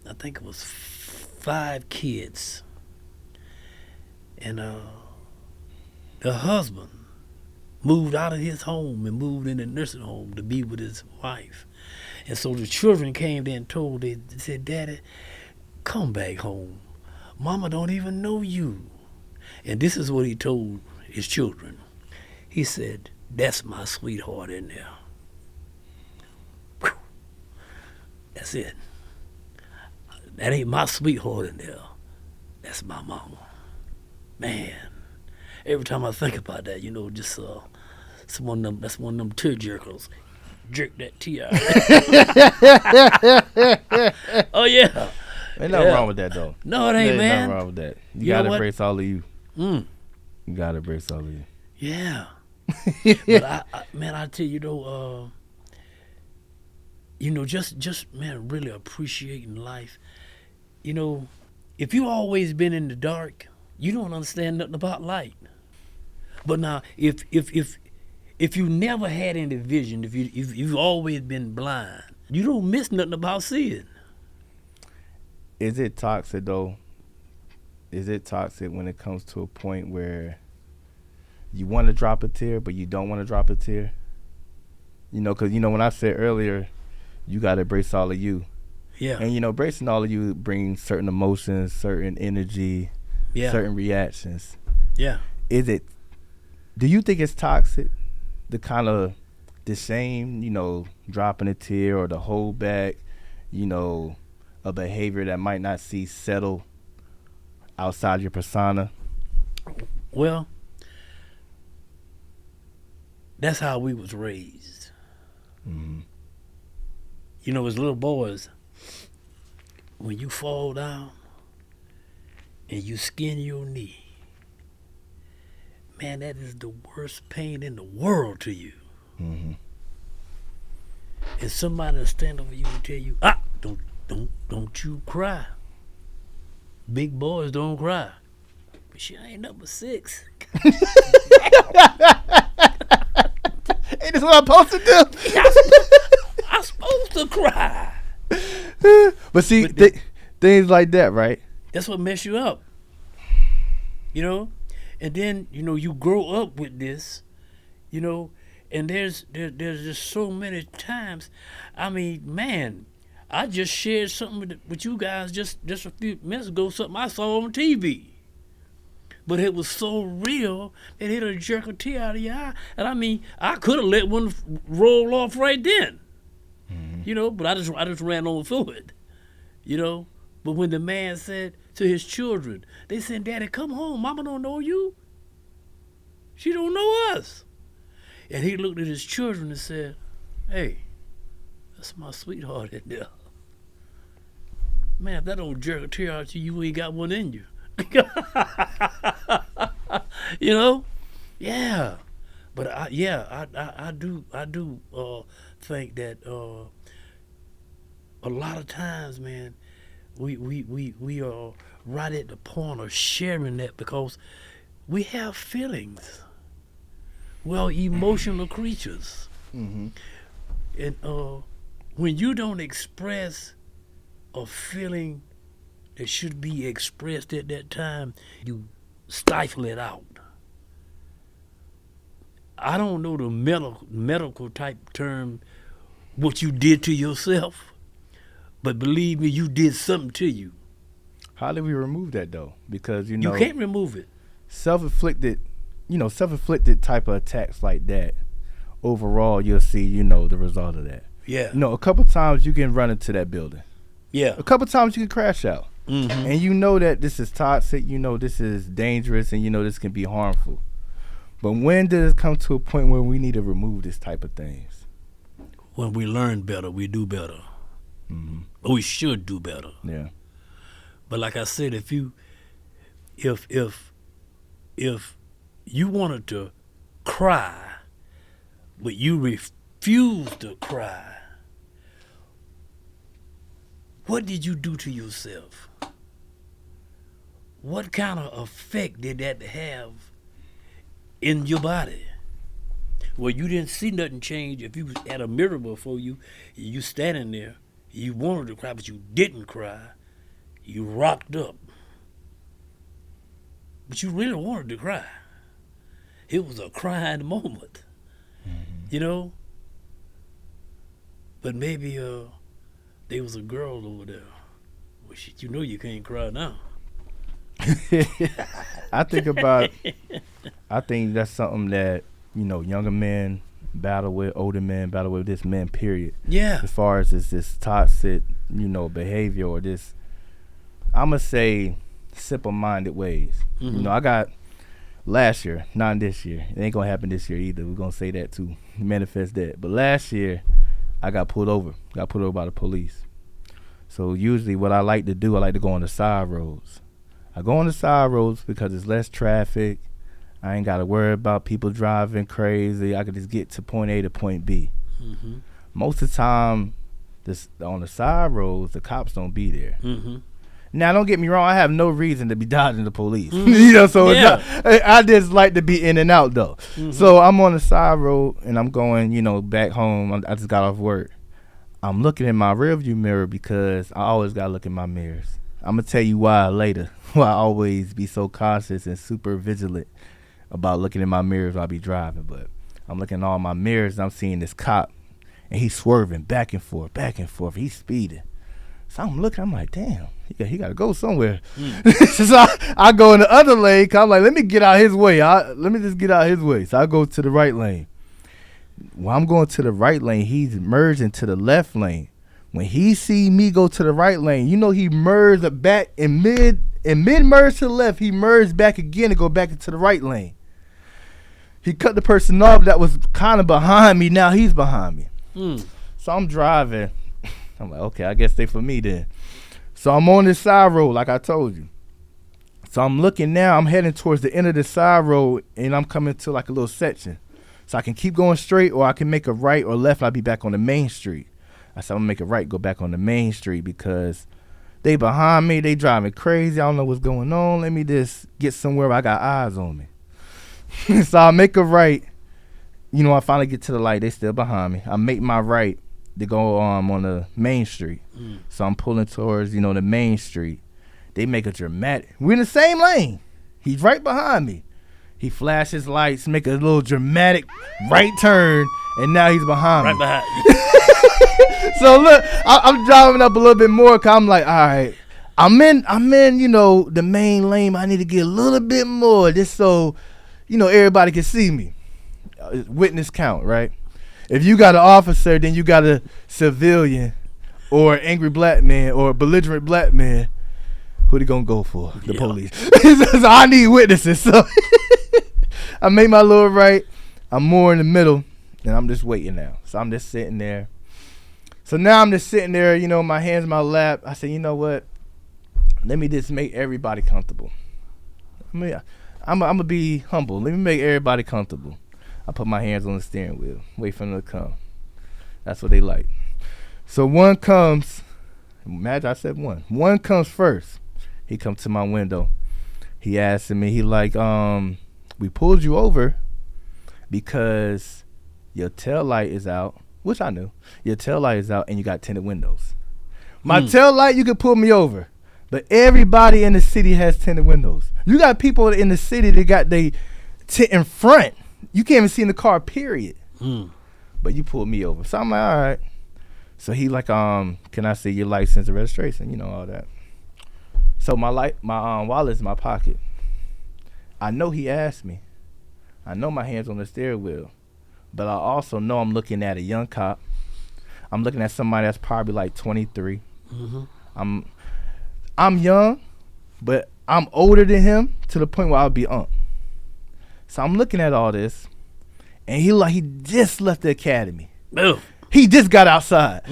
I think it was 5 kids. And the husband moved out of his home and moved in the nursing home to be with his wife. And so the children came there and they said, "Daddy, come back home. Mama don't even know you." And this is what he told his children. He said, "That's my sweetheart in there." Whew. That's it. That ain't my sweetheart in there. That's my mama. Man, every time I think about that, just that's one of them tear jerkers. Jerk that tear out. Oh yeah. Ain't nothing wrong with that, though. No, it ain't, man. Nothing wrong with that. You gotta embrace all of you. You gotta embrace all of you. Yeah. But I tell you, just man, really appreciating life. If you always been in the dark, you don't understand nothing about light. But now, if you never had any vision, if you've always been blind, you don't miss nothing about seeing. Is it toxic, though? Is it toxic when it comes to a point where you want to drop a tear, but you don't want to drop a tear? Because, when I said earlier, you got to embrace all of you. Yeah. And, embracing all of you brings certain emotions, certain energy, certain reactions. Yeah. Do you think it's toxic, the kind of the shame, dropping a tear or the hold back, a behavior that might not see settle outside your persona? Well, that's how we was raised. Mm-hmm. As little boys, when you fall down, and you skin your knee, man, that is the worst pain in the world to you. Mm-hmm. And somebody will stand over you and tell you, don't you cry. Big boys don't cry. But she ain't number 6. Hey, this is what I'm supposed to do. I'm supposed to cry. But see, things like that, right? That's what mess you up. You know? And then, you grow up with this, and there's just so many times. I mean, man, I just shared something with you guys just a few minutes ago, something I saw on TV. But it was so real, it hit a jerk a tear out of your eye. And I mean, I could have let one roll off right then. Mm-hmm. But I just ran on through it. But when the man said to his children, they said, Daddy, come home. Mama don't know you. She don't know us. And he looked at his children and said, hey, that's my sweetheart in there. Man, if that don't jerk a tear out to you, you ain't got one in you. Yeah. But I do think that a lot of times, man, we are right at the point of sharing that because we have feelings. We are emotional creatures. Mm-hmm. And when you don't express a feeling that should be expressed at that time, you stifle it out. I don't know the medical type term, what you did to yourself, but believe me, you did something to you. How do we remove that though? Because you can't remove it. Self-inflicted type of attacks like that, overall you'll see, the result of that. Yeah. A couple times you can run into that building. Yeah. A couple times you can crash out. Mm-hmm. And that this is toxic, this is dangerous, and this can be harmful. But when does it come to a point where we need to remove this type of things? When we learn better, we do better. Mm-hmm. Or we should do better. Yeah. But like I said, if you wanted to cry, but you refused to cry, what did you do to yourself? What kind of effect did that have in your body? Well, you didn't see nothing change. If you had a mirror before you standing there, you wanted to cry, but you didn't cry. You rocked up. But you really wanted to cry. It was a crying moment, mm-hmm. But maybe there was a girl over there. Well, shit, you can't cry now. I think that's something that, younger men battle with, older men battle with, this men, period. Yeah. As far as this toxic, behavior or this, I'm going to say, simple-minded ways. Mm-hmm. I got last year, not this year. It ain't going to happen this year either. We're going to say that too, manifest that. But last year, I got pulled over by the police. So usually what I like to do, I like to go on the side roads. I go on the side roads because there's less traffic. I ain't got to worry about people driving crazy. I could just get to point A to point B. Mm-hmm. Most of the time, on the side roads, the cops don't be there. Mm-hmm. Now, don't get me wrong. I have no reason to be dodging the police. Mm-hmm. So yeah. I just like to be in and out, though. Mm-hmm. So I'm on the side road, and I'm going, back home. I just got off work. I'm looking in my rearview mirror because I always got to look in my mirrors. I'm going to tell you why later, why I always be so cautious and super vigilant about looking in my mirrors while I be driving. But I'm looking in all my mirrors, and I'm seeing this cop, and he's swerving back and forth. He's speeding. So I'm looking, I'm like, damn, he got to go somewhere. So I go in the other lane, cause I'm like, let me get out his way. Let me just get out his way. So I go to the right lane. While I'm going to the right lane, he's merging to the left lane. When he see me go to the right lane, he merged back in mid-merge to the left. He merged back again and go back into the right lane. He cut the person off that was kind of behind me. Now he's behind me. So I'm driving. I'm like, okay, I guess they for me then. So I'm on this side road like I told you. So I'm looking now. I'm heading towards the end of the side road, and I'm coming to like a little section. So I can keep going straight, or I can make a right or left, and I'll be back on the main street. I said, I'm going to make a right, go back on the main street because they behind me. They driving crazy. I don't know what's going on. Let me just get somewhere where I got eyes on me. So I make a right. You know, I finally get to the light. They still behind me. I make my right to go on the main street. So I'm pulling towards, the main street. They make a dramatic. We're in the same lane. He's right behind me. He flashes lights, make a little dramatic right turn, and now he's behind me. Right behind you. So look, I'm driving up a little bit more, cause I'm like, all right, I'm in, the main lane. I need to get a little bit more, just so, everybody can see me. Witness count, right? If you got an officer, then you got a civilian, or an angry black man, or a belligerent black man. Who they gonna go for? The police. So I need witnesses. So I made my little right. I'm more in the middle, and I'm just waiting now. So I'm just sitting there. So now I'm just sitting there, my hands in my lap. I said, you know what? Let me just make everybody comfortable. I'm gonna be humble. Let me make everybody comfortable. I put my hands on the steering wheel, wait for them to come. That's what they like. So one comes. Imagine I said one. One comes first. He comes to my window. He asked me, he like, we pulled you over because your tail light is out, which I knew. Your tail light is out and you got tinted windows. My tail light, you could pull me over. But everybody in the city has tinted windows. You got people in the city that got they tint in front. You can't even see in the car, period. But you pulled me over. So I'm like, all right. So he like, can I see your license and registration? All that. So my wallet's in my pocket. I know he asked me. I know my hand's on the steering wheel. But I also know I'm looking at a young cop. I'm looking at somebody that's probably like 23. I'm young, but I'm older than him to the point where I'll be on. So I'm looking at all this, and he just left the academy. Boom. He just got outside.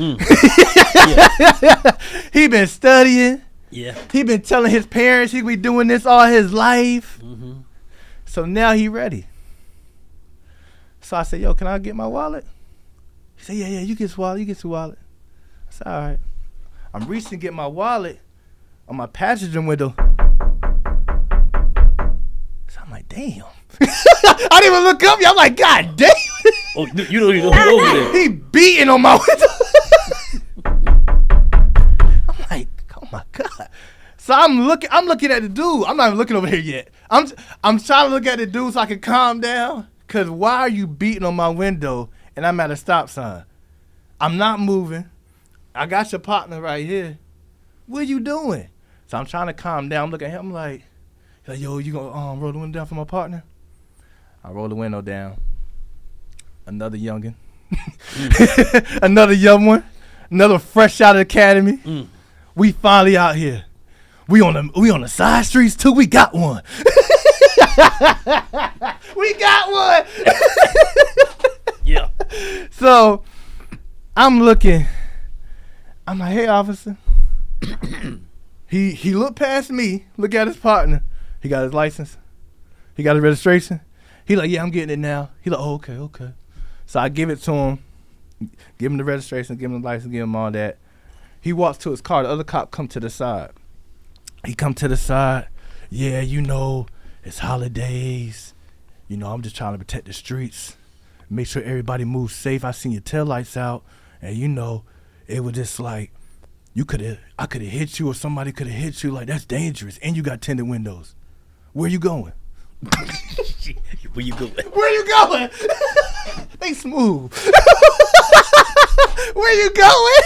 He been studying. Yeah. He been telling his parents he be doing this all his life. So now he ready. So I said, yo, can I get my wallet? He said, yeah, you get his wallet. You get your wallet. I said, all right. I'm reaching to get my wallet on my passenger window. So I'm like, damn. I didn't even look up. I'm like, God damn. Oh, you don't even know over there. He beating on my window. I'm like, oh my God. So I'm looking at the dude. I'm not even looking over here yet. I'm trying to look at the dude so I can calm down. Cause why are you beating on my window and I'm at a stop sign? I'm not moving. I got your partner right here. What are you doing? So I'm trying to calm down. I'm looking at him. I'm like, yo, you gonna roll the window down for my partner? I roll the window down. Another youngin. Another young one. Another fresh out of the academy. We finally out here. We on the side streets too. We got one. We got one. Yeah. So I'm looking. I'm like, hey, officer. He looked past me. Look at his partner. He got his license. He got his registration. He like, yeah, I'm getting it now. He like, oh, okay. So I give it to him. Give him the registration. Give him the license. Give him all that. He walks to his car. The other cop come to the side. He come to the side. Yeah, it's holidays. I'm just trying to protect the streets. Make sure everybody moves safe. I seen your taillights out. And, it was just like, I could have hit you or somebody could have hit you. Like, that's dangerous. And you got tinted windows. Where you going? Where you going? Where you going? They smooth. Where you going?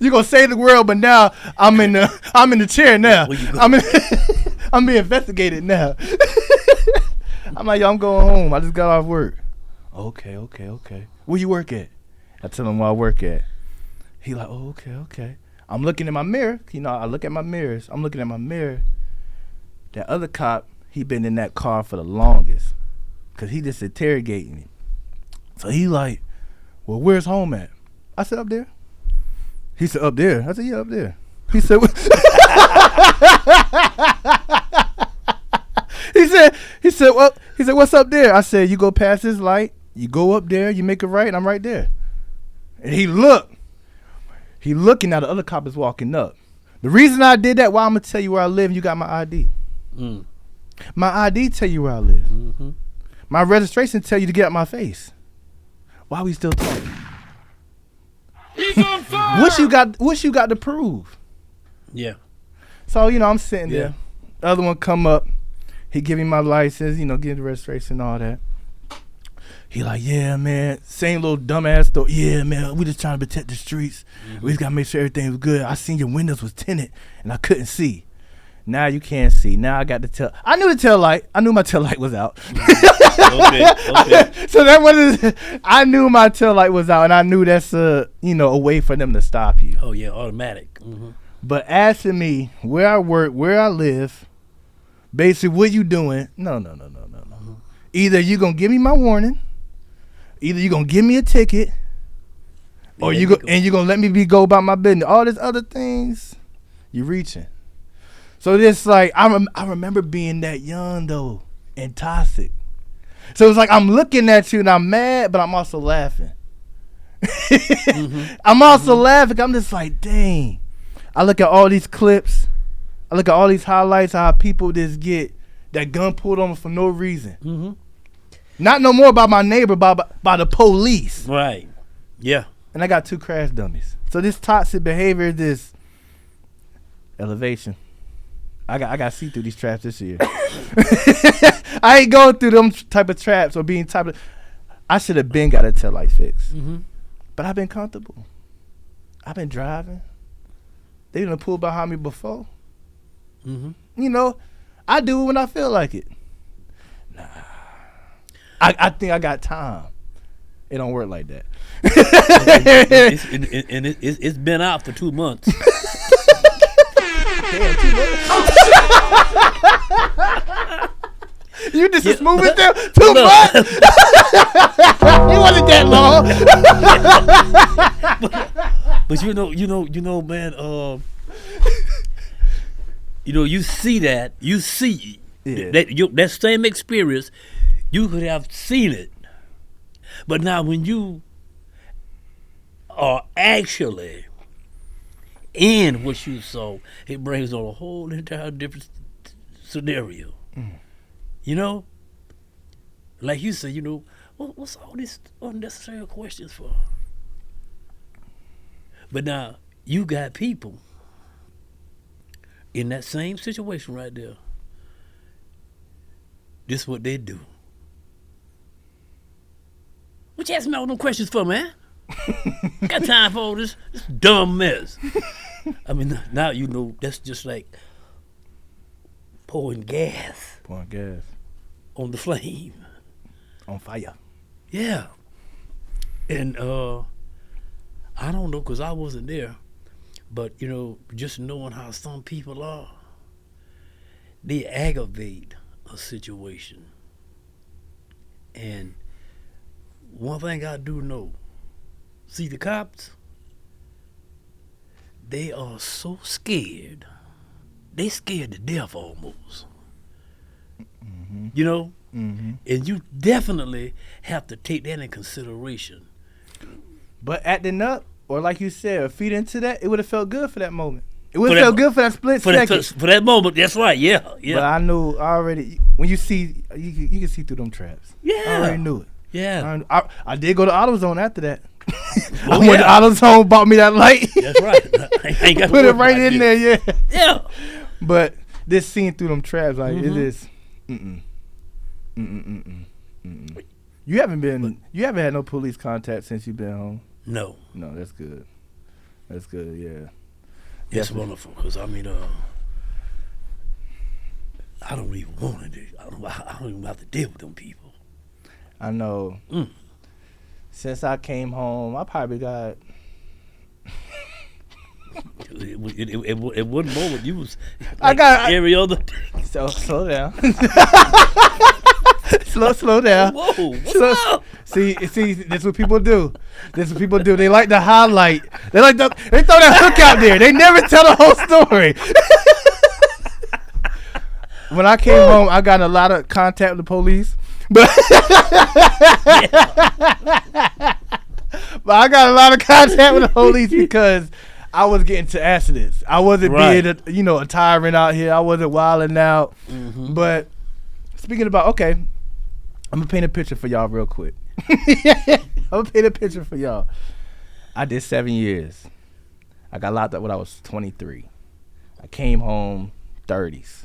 You gonna save the world, but now I'm in the chair now. I'm being investigated now. I'm like, yo, I'm going home. I just got off work. Okay. Where you work at? I tell him where I work at. He like, oh, okay. I'm looking in my mirror. I look at my mirrors. I'm looking at my mirror. That other cop, he been in that car for the longest. Because he just interrogating me. So he like, well, where's home at? I said, up there. He said, up there. I said, yeah, up there. He said, he said, what's up there? I said, you go past this light, you go up there, you make a right, and I'm right there. And he looking now, the other cop is walking up. The reason I did that, why I'm gonna tell you where I live, and you got my ID. My ID tell you where I live. Mm-hmm. My registration tell you to get out my face. Why we still talking? He's on fire. What you got to prove? Yeah. So, I'm sitting there. The other one come up. He give me my license, give the registration and all that. He like, yeah, man, same little dumbass though. Yeah, man, we just trying to protect the streets. Mm-hmm. We just got to make sure everything was good. I seen your windows was tinted, and I couldn't see. Now you can't see. Now I got the tail. I knew the tail light. I knew my tail light was out. Okay. So that was. I knew my tail light was out, and I knew that's a way for them to stop you. Oh yeah, automatic. Mm-hmm. But asking me where I work, where I live, basically what you doing? No. Mm-hmm. Either you gonna give me my warning, either you gonna give me a ticket, or you gonna let me go about my business. All these other things, you reaching. So this like I remember being that young though and toxic. So it's like I'm looking at you and I'm mad, but I'm also laughing. Mm-hmm. I'm also laughing. I'm just like, dang. I look at all these clips. I look at all these highlights, how people just get that gun pulled on them for no reason. Mm-hmm. Not no more by my neighbor, by the police. Right. Yeah. And I got 2 crash dummies. So this toxic behavior is this elevation. I got to see through these traps this year. I ain't going through them type of traps or being type of. I should have been got a tail light fixed. Mm-hmm. But I've been comfortable. I've been driving. They done pulled behind me before. Mm-hmm. I do it when I feel like it. Nah. I think I got time. It don't work like that. It's been out for 2 months. Damn, 2 months. You just as smooth as them 2 months. It wasn't that long. but man. You see that. You see that same experience. You could have seen it, but now when you are actually in what you saw, it brings on a whole entire different scenario. Like you said, what's all these unnecessary questions for? But now you got people in that same situation right there. This is what they do. What you asking me all them questions for, man? Got time for all this dumb mess. I mean, now that's just like pouring gas on the flame. On fire. Yeah. And I don't know, because I wasn't there, but just knowing how some people are, they aggravate a situation. And one thing I do know, see, the cops, they are so scared. They scared to death almost. Mm-hmm. Mm-hmm. And you definitely have to take that in consideration. But acting up, or like you said, feed into that, it would have felt good for that moment. It would have felt good for that split second. For that moment, that's right, yeah. But I knew already, when you see, you can see through them traps. Yeah. I already knew it. Yeah. I did go to AutoZone after that. I went to AutoZone, bought me that light. That's right. I ain't got put it right in there, yeah. Yeah. But this seeing through them traps, like, Mm-hmm. it is, You haven't had no police contact since you've been home? No. No, that's good. That's good, yeah. It's wonderful, because, I don't even want to do it. I don't even have to deal with them people. I know. Since I came home, I probably got... At one moment, you was like I got every other... So, slow down. slow down. Whoa, what's up? See, that's what people do. They like to highlight. They throw that hook out there. They never tell the whole story. when I came home, I got in a lot of contact with the police. But I got a lot of contact with the police because I was getting to accidents. I wasn't being a tyrant out here. I wasn't wilding out. Mm-hmm. But speaking about, okay, I'm going to paint a picture for y'all real quick. I'm going to paint a picture for y'all. I did 7 years. I got locked up when I was 23. I came home 30s.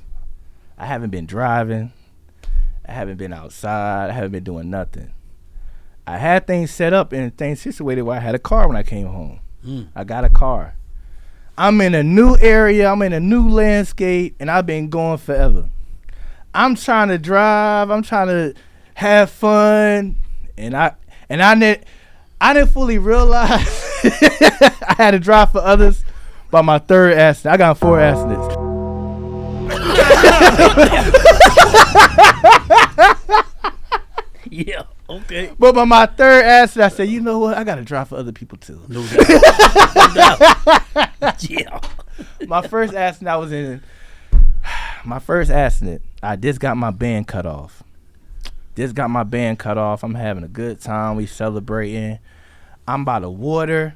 I haven't been driving. I haven't been outside. I haven't been doing nothing. I had things set up and things situated where I had a car when I came home. I got a car. I'm in a new area. I'm in a new landscape, and I've been going forever. I'm trying to drive. I'm trying to have fun, and I didn't fully realize I had to drive for others by my third accident. I got 4 accidents. Yeah, okay. But by my third accident, I said, you know what? I got to drive for other people too. No doubt. No doubt. Yeah. My first accident, I just got my band cut off. I'm having a good time. We celebrating. I'm by the water.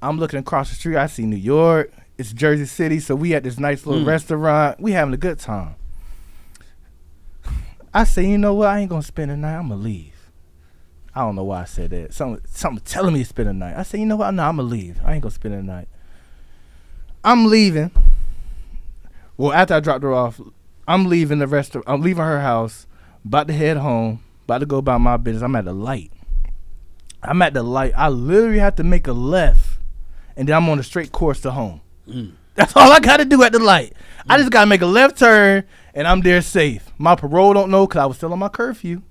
I'm looking across the street. I see New York. It's Jersey City, so we at this nice little restaurant. We having a good time. I say, you know what? I ain't gonna spend the night. I'm gonna leave. I don't know why I said that. Something telling me to spend the night. I say, you know what? No, I'm gonna leave. I ain't gonna spend the night. I'm leaving. Well, after I dropped her off, I'm leaving the restaurant. I'm leaving her house. About to head home. About to go about my business. I'm at the light. I literally have to make a left, and then I'm on a straight course to home. That's all I got to do at the light. I just got to make a left turn, and I'm there safe. My parole don't know because I was still on my curfew.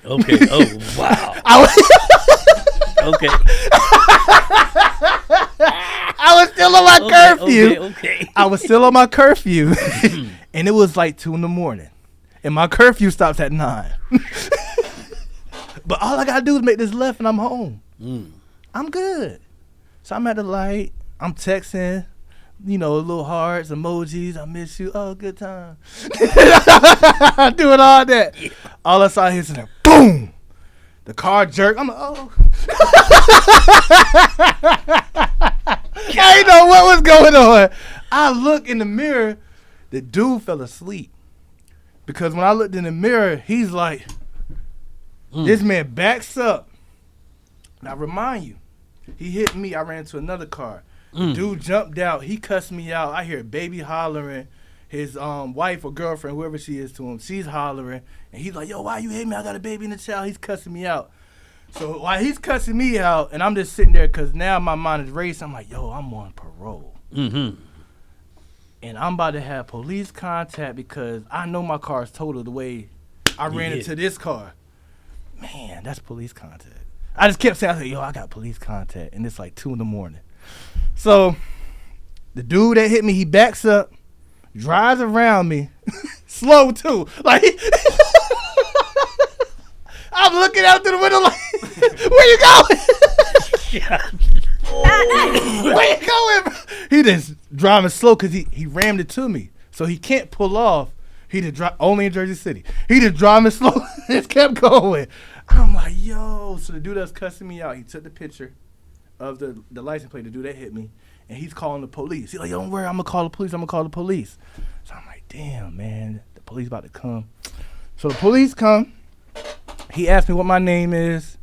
Okay. Oh, wow. Okay. I was still on my curfew. Okay. I was still on my curfew, and it was like 2 a.m, and my curfew stops at 9. But all I got to do is make this left, and I'm home. I'm good. So I'm at the light. I'm texting. Little hearts, emojis, I miss you. Oh, good time. Doing all that. Yeah. All I saw is like, boom. The car jerked. I'm like, oh. I didn't know what was going on. I look in the mirror. The dude fell asleep. Because when I looked in the mirror, he's like, this man backs up. Now, remind you, he hit me. I ran into another car. Dude jumped out. He cussed me out. I hear baby hollering. His wife or girlfriend, whoever she is to him, she's hollering. And he's like, yo, why you hit me? I got a baby in the child. He's cussing me out. So while he's cussing me out, and I'm just sitting there because now my mind is racing, I'm like, yo, I'm on parole. And I'm about to have police contact because I know my car is totaled the way I ran into this car. Man, that's police contact. I just kept saying, I said, yo, I got police contact. And it's like 2 a.m. So the dude that hit me, he backs up, drives around me, slow too. Like I'm looking out through the window like, where you going? Where you going? He just driving slow because he rammed it to me. So he can't pull off. He just drive only in Jersey City. He just driving slow, just kept going. I'm like, yo. So the dude that's cussing me out, he took the picture of the license plate. The dude that hit me, and he's calling the police. He's like, don't worry, I'm gonna call the police. So I'm like, damn, man, the police about to come. So the police come. He asked me what my name is.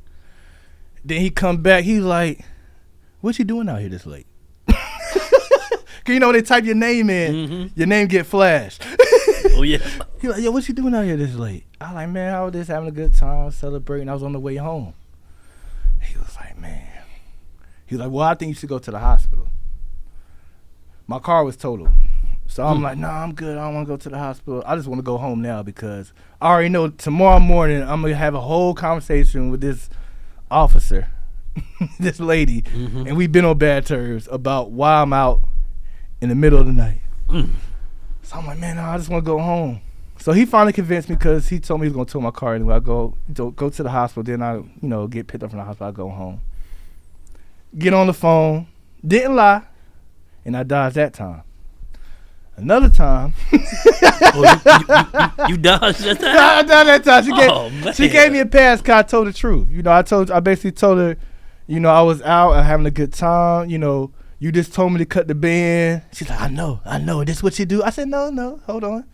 Then he come back. He's like, what you doing out here this late? Cause they type your name in, your name get flashed. Oh yeah. He like, yo, what you doing out here this late? I like, man, I was just having a good time, celebrating. I was on the way home. He was like, man. He was like, well, I think you should go to the hospital. My car was totaled. So I'm like, nah, I'm good. I don't want to go to the hospital. I just want to go home now because I already know tomorrow morning I'm going to have a whole conversation with this officer, this lady, and we've been on bad terms about why I'm out in the middle of the night. So I'm like, man, no, I just want to go home. So he finally convinced me because he told me he was going to tow my car anyway. I go to the hospital. Then I, get picked up from the hospital. I go home. Get on the phone. Didn't lie. And I dodged that time. Another time. Oh, You dodged that time? I done that time. Man. She gave me a pass because I told the truth. You know, I basically told her, you know, I was out having a good time. You know, you just told me to cut the band. She's like, I know. This is what you do. I said, no, hold on.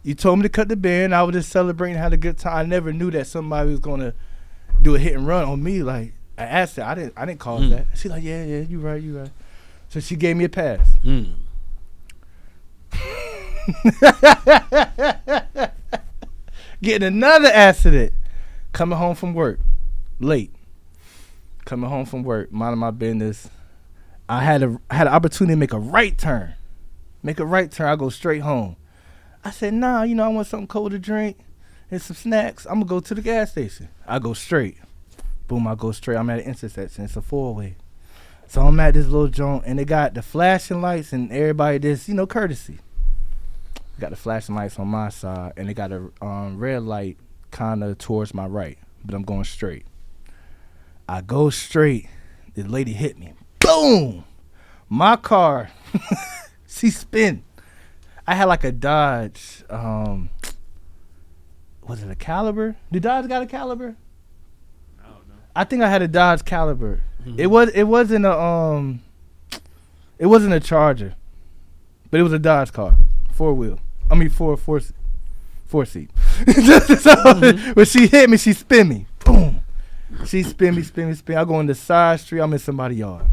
You told me to cut the band. I was just celebrating, had a good time. I never knew that somebody was gonna do a hit and run on me. Like, I asked her, I didn't cause that. She's like, yeah, you right. So she gave me a pass. Getting another accident. Coming home from work, late. Coming home from work, minding my business. I had an opportunity to make a right turn. I go straight home. I said, nah, you know, I want something cold to drink and some snacks. I'm gonna go to the gas station. I go straight. Boom, I go straight. I'm at an intersection. It's a 4-way. So I'm at this little joint, and they got the flashing lights, and everybody just, you know, courtesy. Got the flashing lights on my side, and they got a red light kind of towards my right, but I'm going straight. I go straight. The lady hit me. Boom! My car, she spin. I had like a Dodge. Was it a Caliber? Did Dodge got a Caliber? I don't know. I think I had a Dodge Caliber. It wasn't a Charger, but it was a Dodge car, 4-wheel. I mean four seat. When she hit me, she spin me. Boom. She spin me. I go in the side street. I'm in somebody's yard.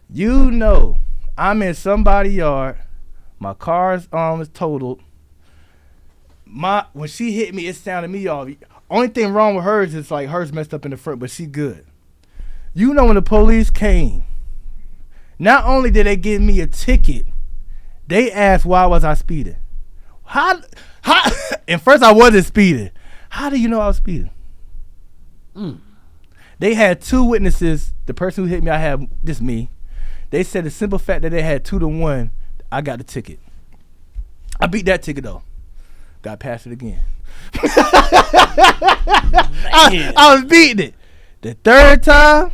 You know, I'm in somebody's yard. My car's is totaled. When she hit me, it sounded me off. Only thing wrong with hers is like hers messed up in the front, but she good. You know, when the police came, not only did they give me a ticket, they asked why was I speeding. How? And first I wasn't speeding. How do you know I was speeding? They had 2 witnesses. The person who hit me, I had just me. They said the simple fact that they had 2-1, I got the ticket. I beat that ticket though. Got past it again. I was beating it. The third time.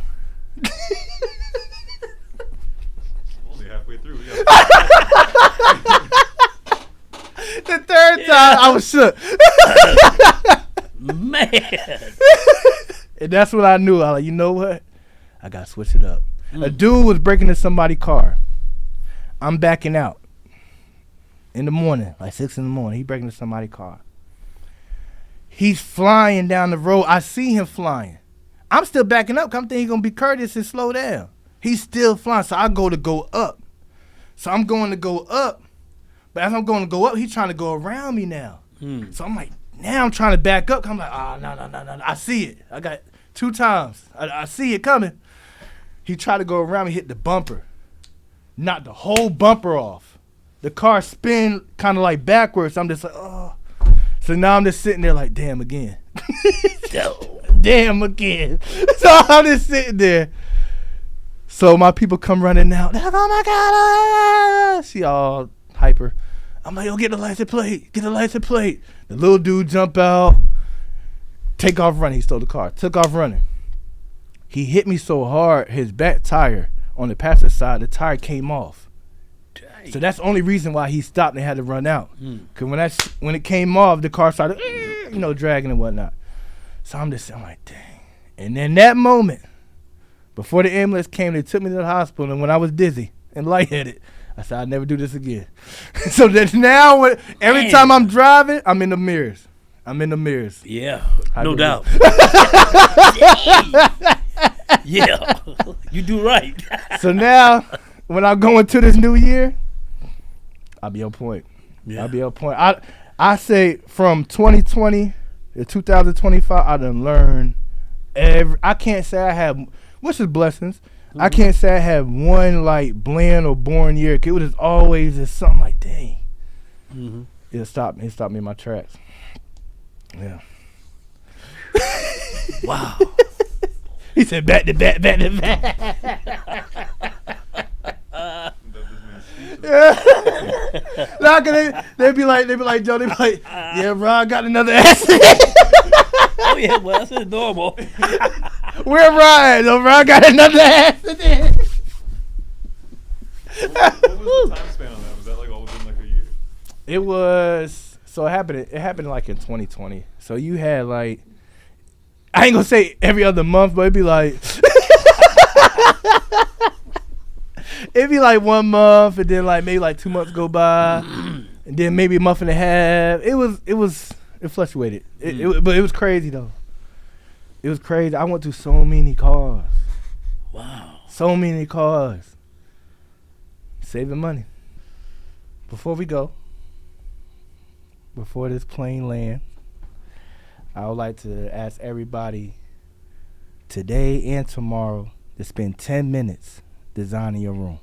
Only halfway through. Yeah. The third time I was shook. Man. And that's when I knew. I was like, you know what? I got to switch it up. A dude was breaking into somebody's car. I'm backing out. In the morning, like 6 in the morning, he breaking into somebody's car. He's flying down the road. I see him flying. I'm still backing up. I'm thinking he's going to be courteous and slow down. He's still flying, so I go to go up. So I'm going to go up. But as I'm going to go up, he's trying to go around me now. So I'm like, now I'm trying to back up. I'm like, no. I see it. I got 2 times. I see it coming. He tried to go around me, hit the bumper. Knocked the whole bumper off. The car spin kind of like backwards. I'm just like, oh. So now I'm just sitting there like, damn again. Damn again. So I'm just sitting there. So my people come running out. They're like, oh my God. She all hyper. I'm like, yo, get the license plate. The little dude jump out. Take off running. He stole the car. Took off running. He hit me so hard, his back tire on the passenger side, the tire came off. So that's the only reason why he stopped and had to run out. Because when it came off, the car started, dragging and whatnot. So I'm like, dang. And then that moment, before the ambulance came, they took me to the hospital. And when I was dizzy and lightheaded, I said, I'll never do this again. So that now, every time I'm driving, I'm in the mirrors. Yeah, no doubt. Yeah, you do right. So now, when I go into this new year, I'll be on point. Yeah. I say from 2020 to 2025, I done learned I can't say I have, which is blessings. I can't say I have one like bland or boring year. It was just always just something like, dang. It stopped me in my tracks. Yeah. Wow. He said back to back. Nah, they'd be like, Joe, they'd be like, yeah, Ron got another accident. Oh yeah, well that's normal. Where Ron? No, Ron got another accident. What was the time span on that? Was that like all within like a year? It was So it happened like in 2020. So you had like, I ain't gonna say every other month, but it'd be like, it'd be like 1 month, and then like maybe like 2 months go by, and then maybe a month and a half. It fluctuated. But it was crazy though. It was crazy. I went through so many cars. Wow. So many cars. Saving money. Before we go, before this plane land, I would like to ask everybody today and tomorrow to spend 10 minutes designing your room.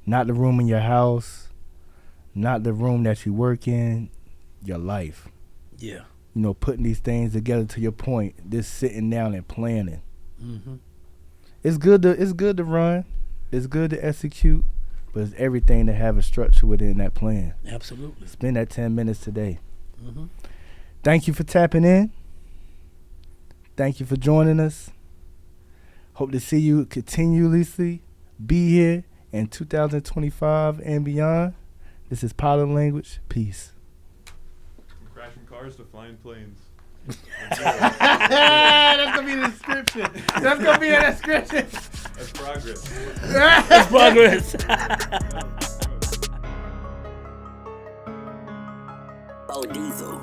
Not the room in your house, not the room that you work in, your life. Yeah. You know, putting these things together to your point, just sitting down and planning. Mm-hmm. It's good to run, it's good to execute, but it's everything to have a structure within that plan. Absolutely. Spend that 10 minutes today. Mm-hmm. Thank you for tapping in. Thank you for joining us. Hope to see you continuously be here in 2025 and beyond. This is Pilot Language. Peace. From crashing cars to flying planes. That's gonna be the description. That's gonna be a description. That's progress. That's progress. Oh, Diesel.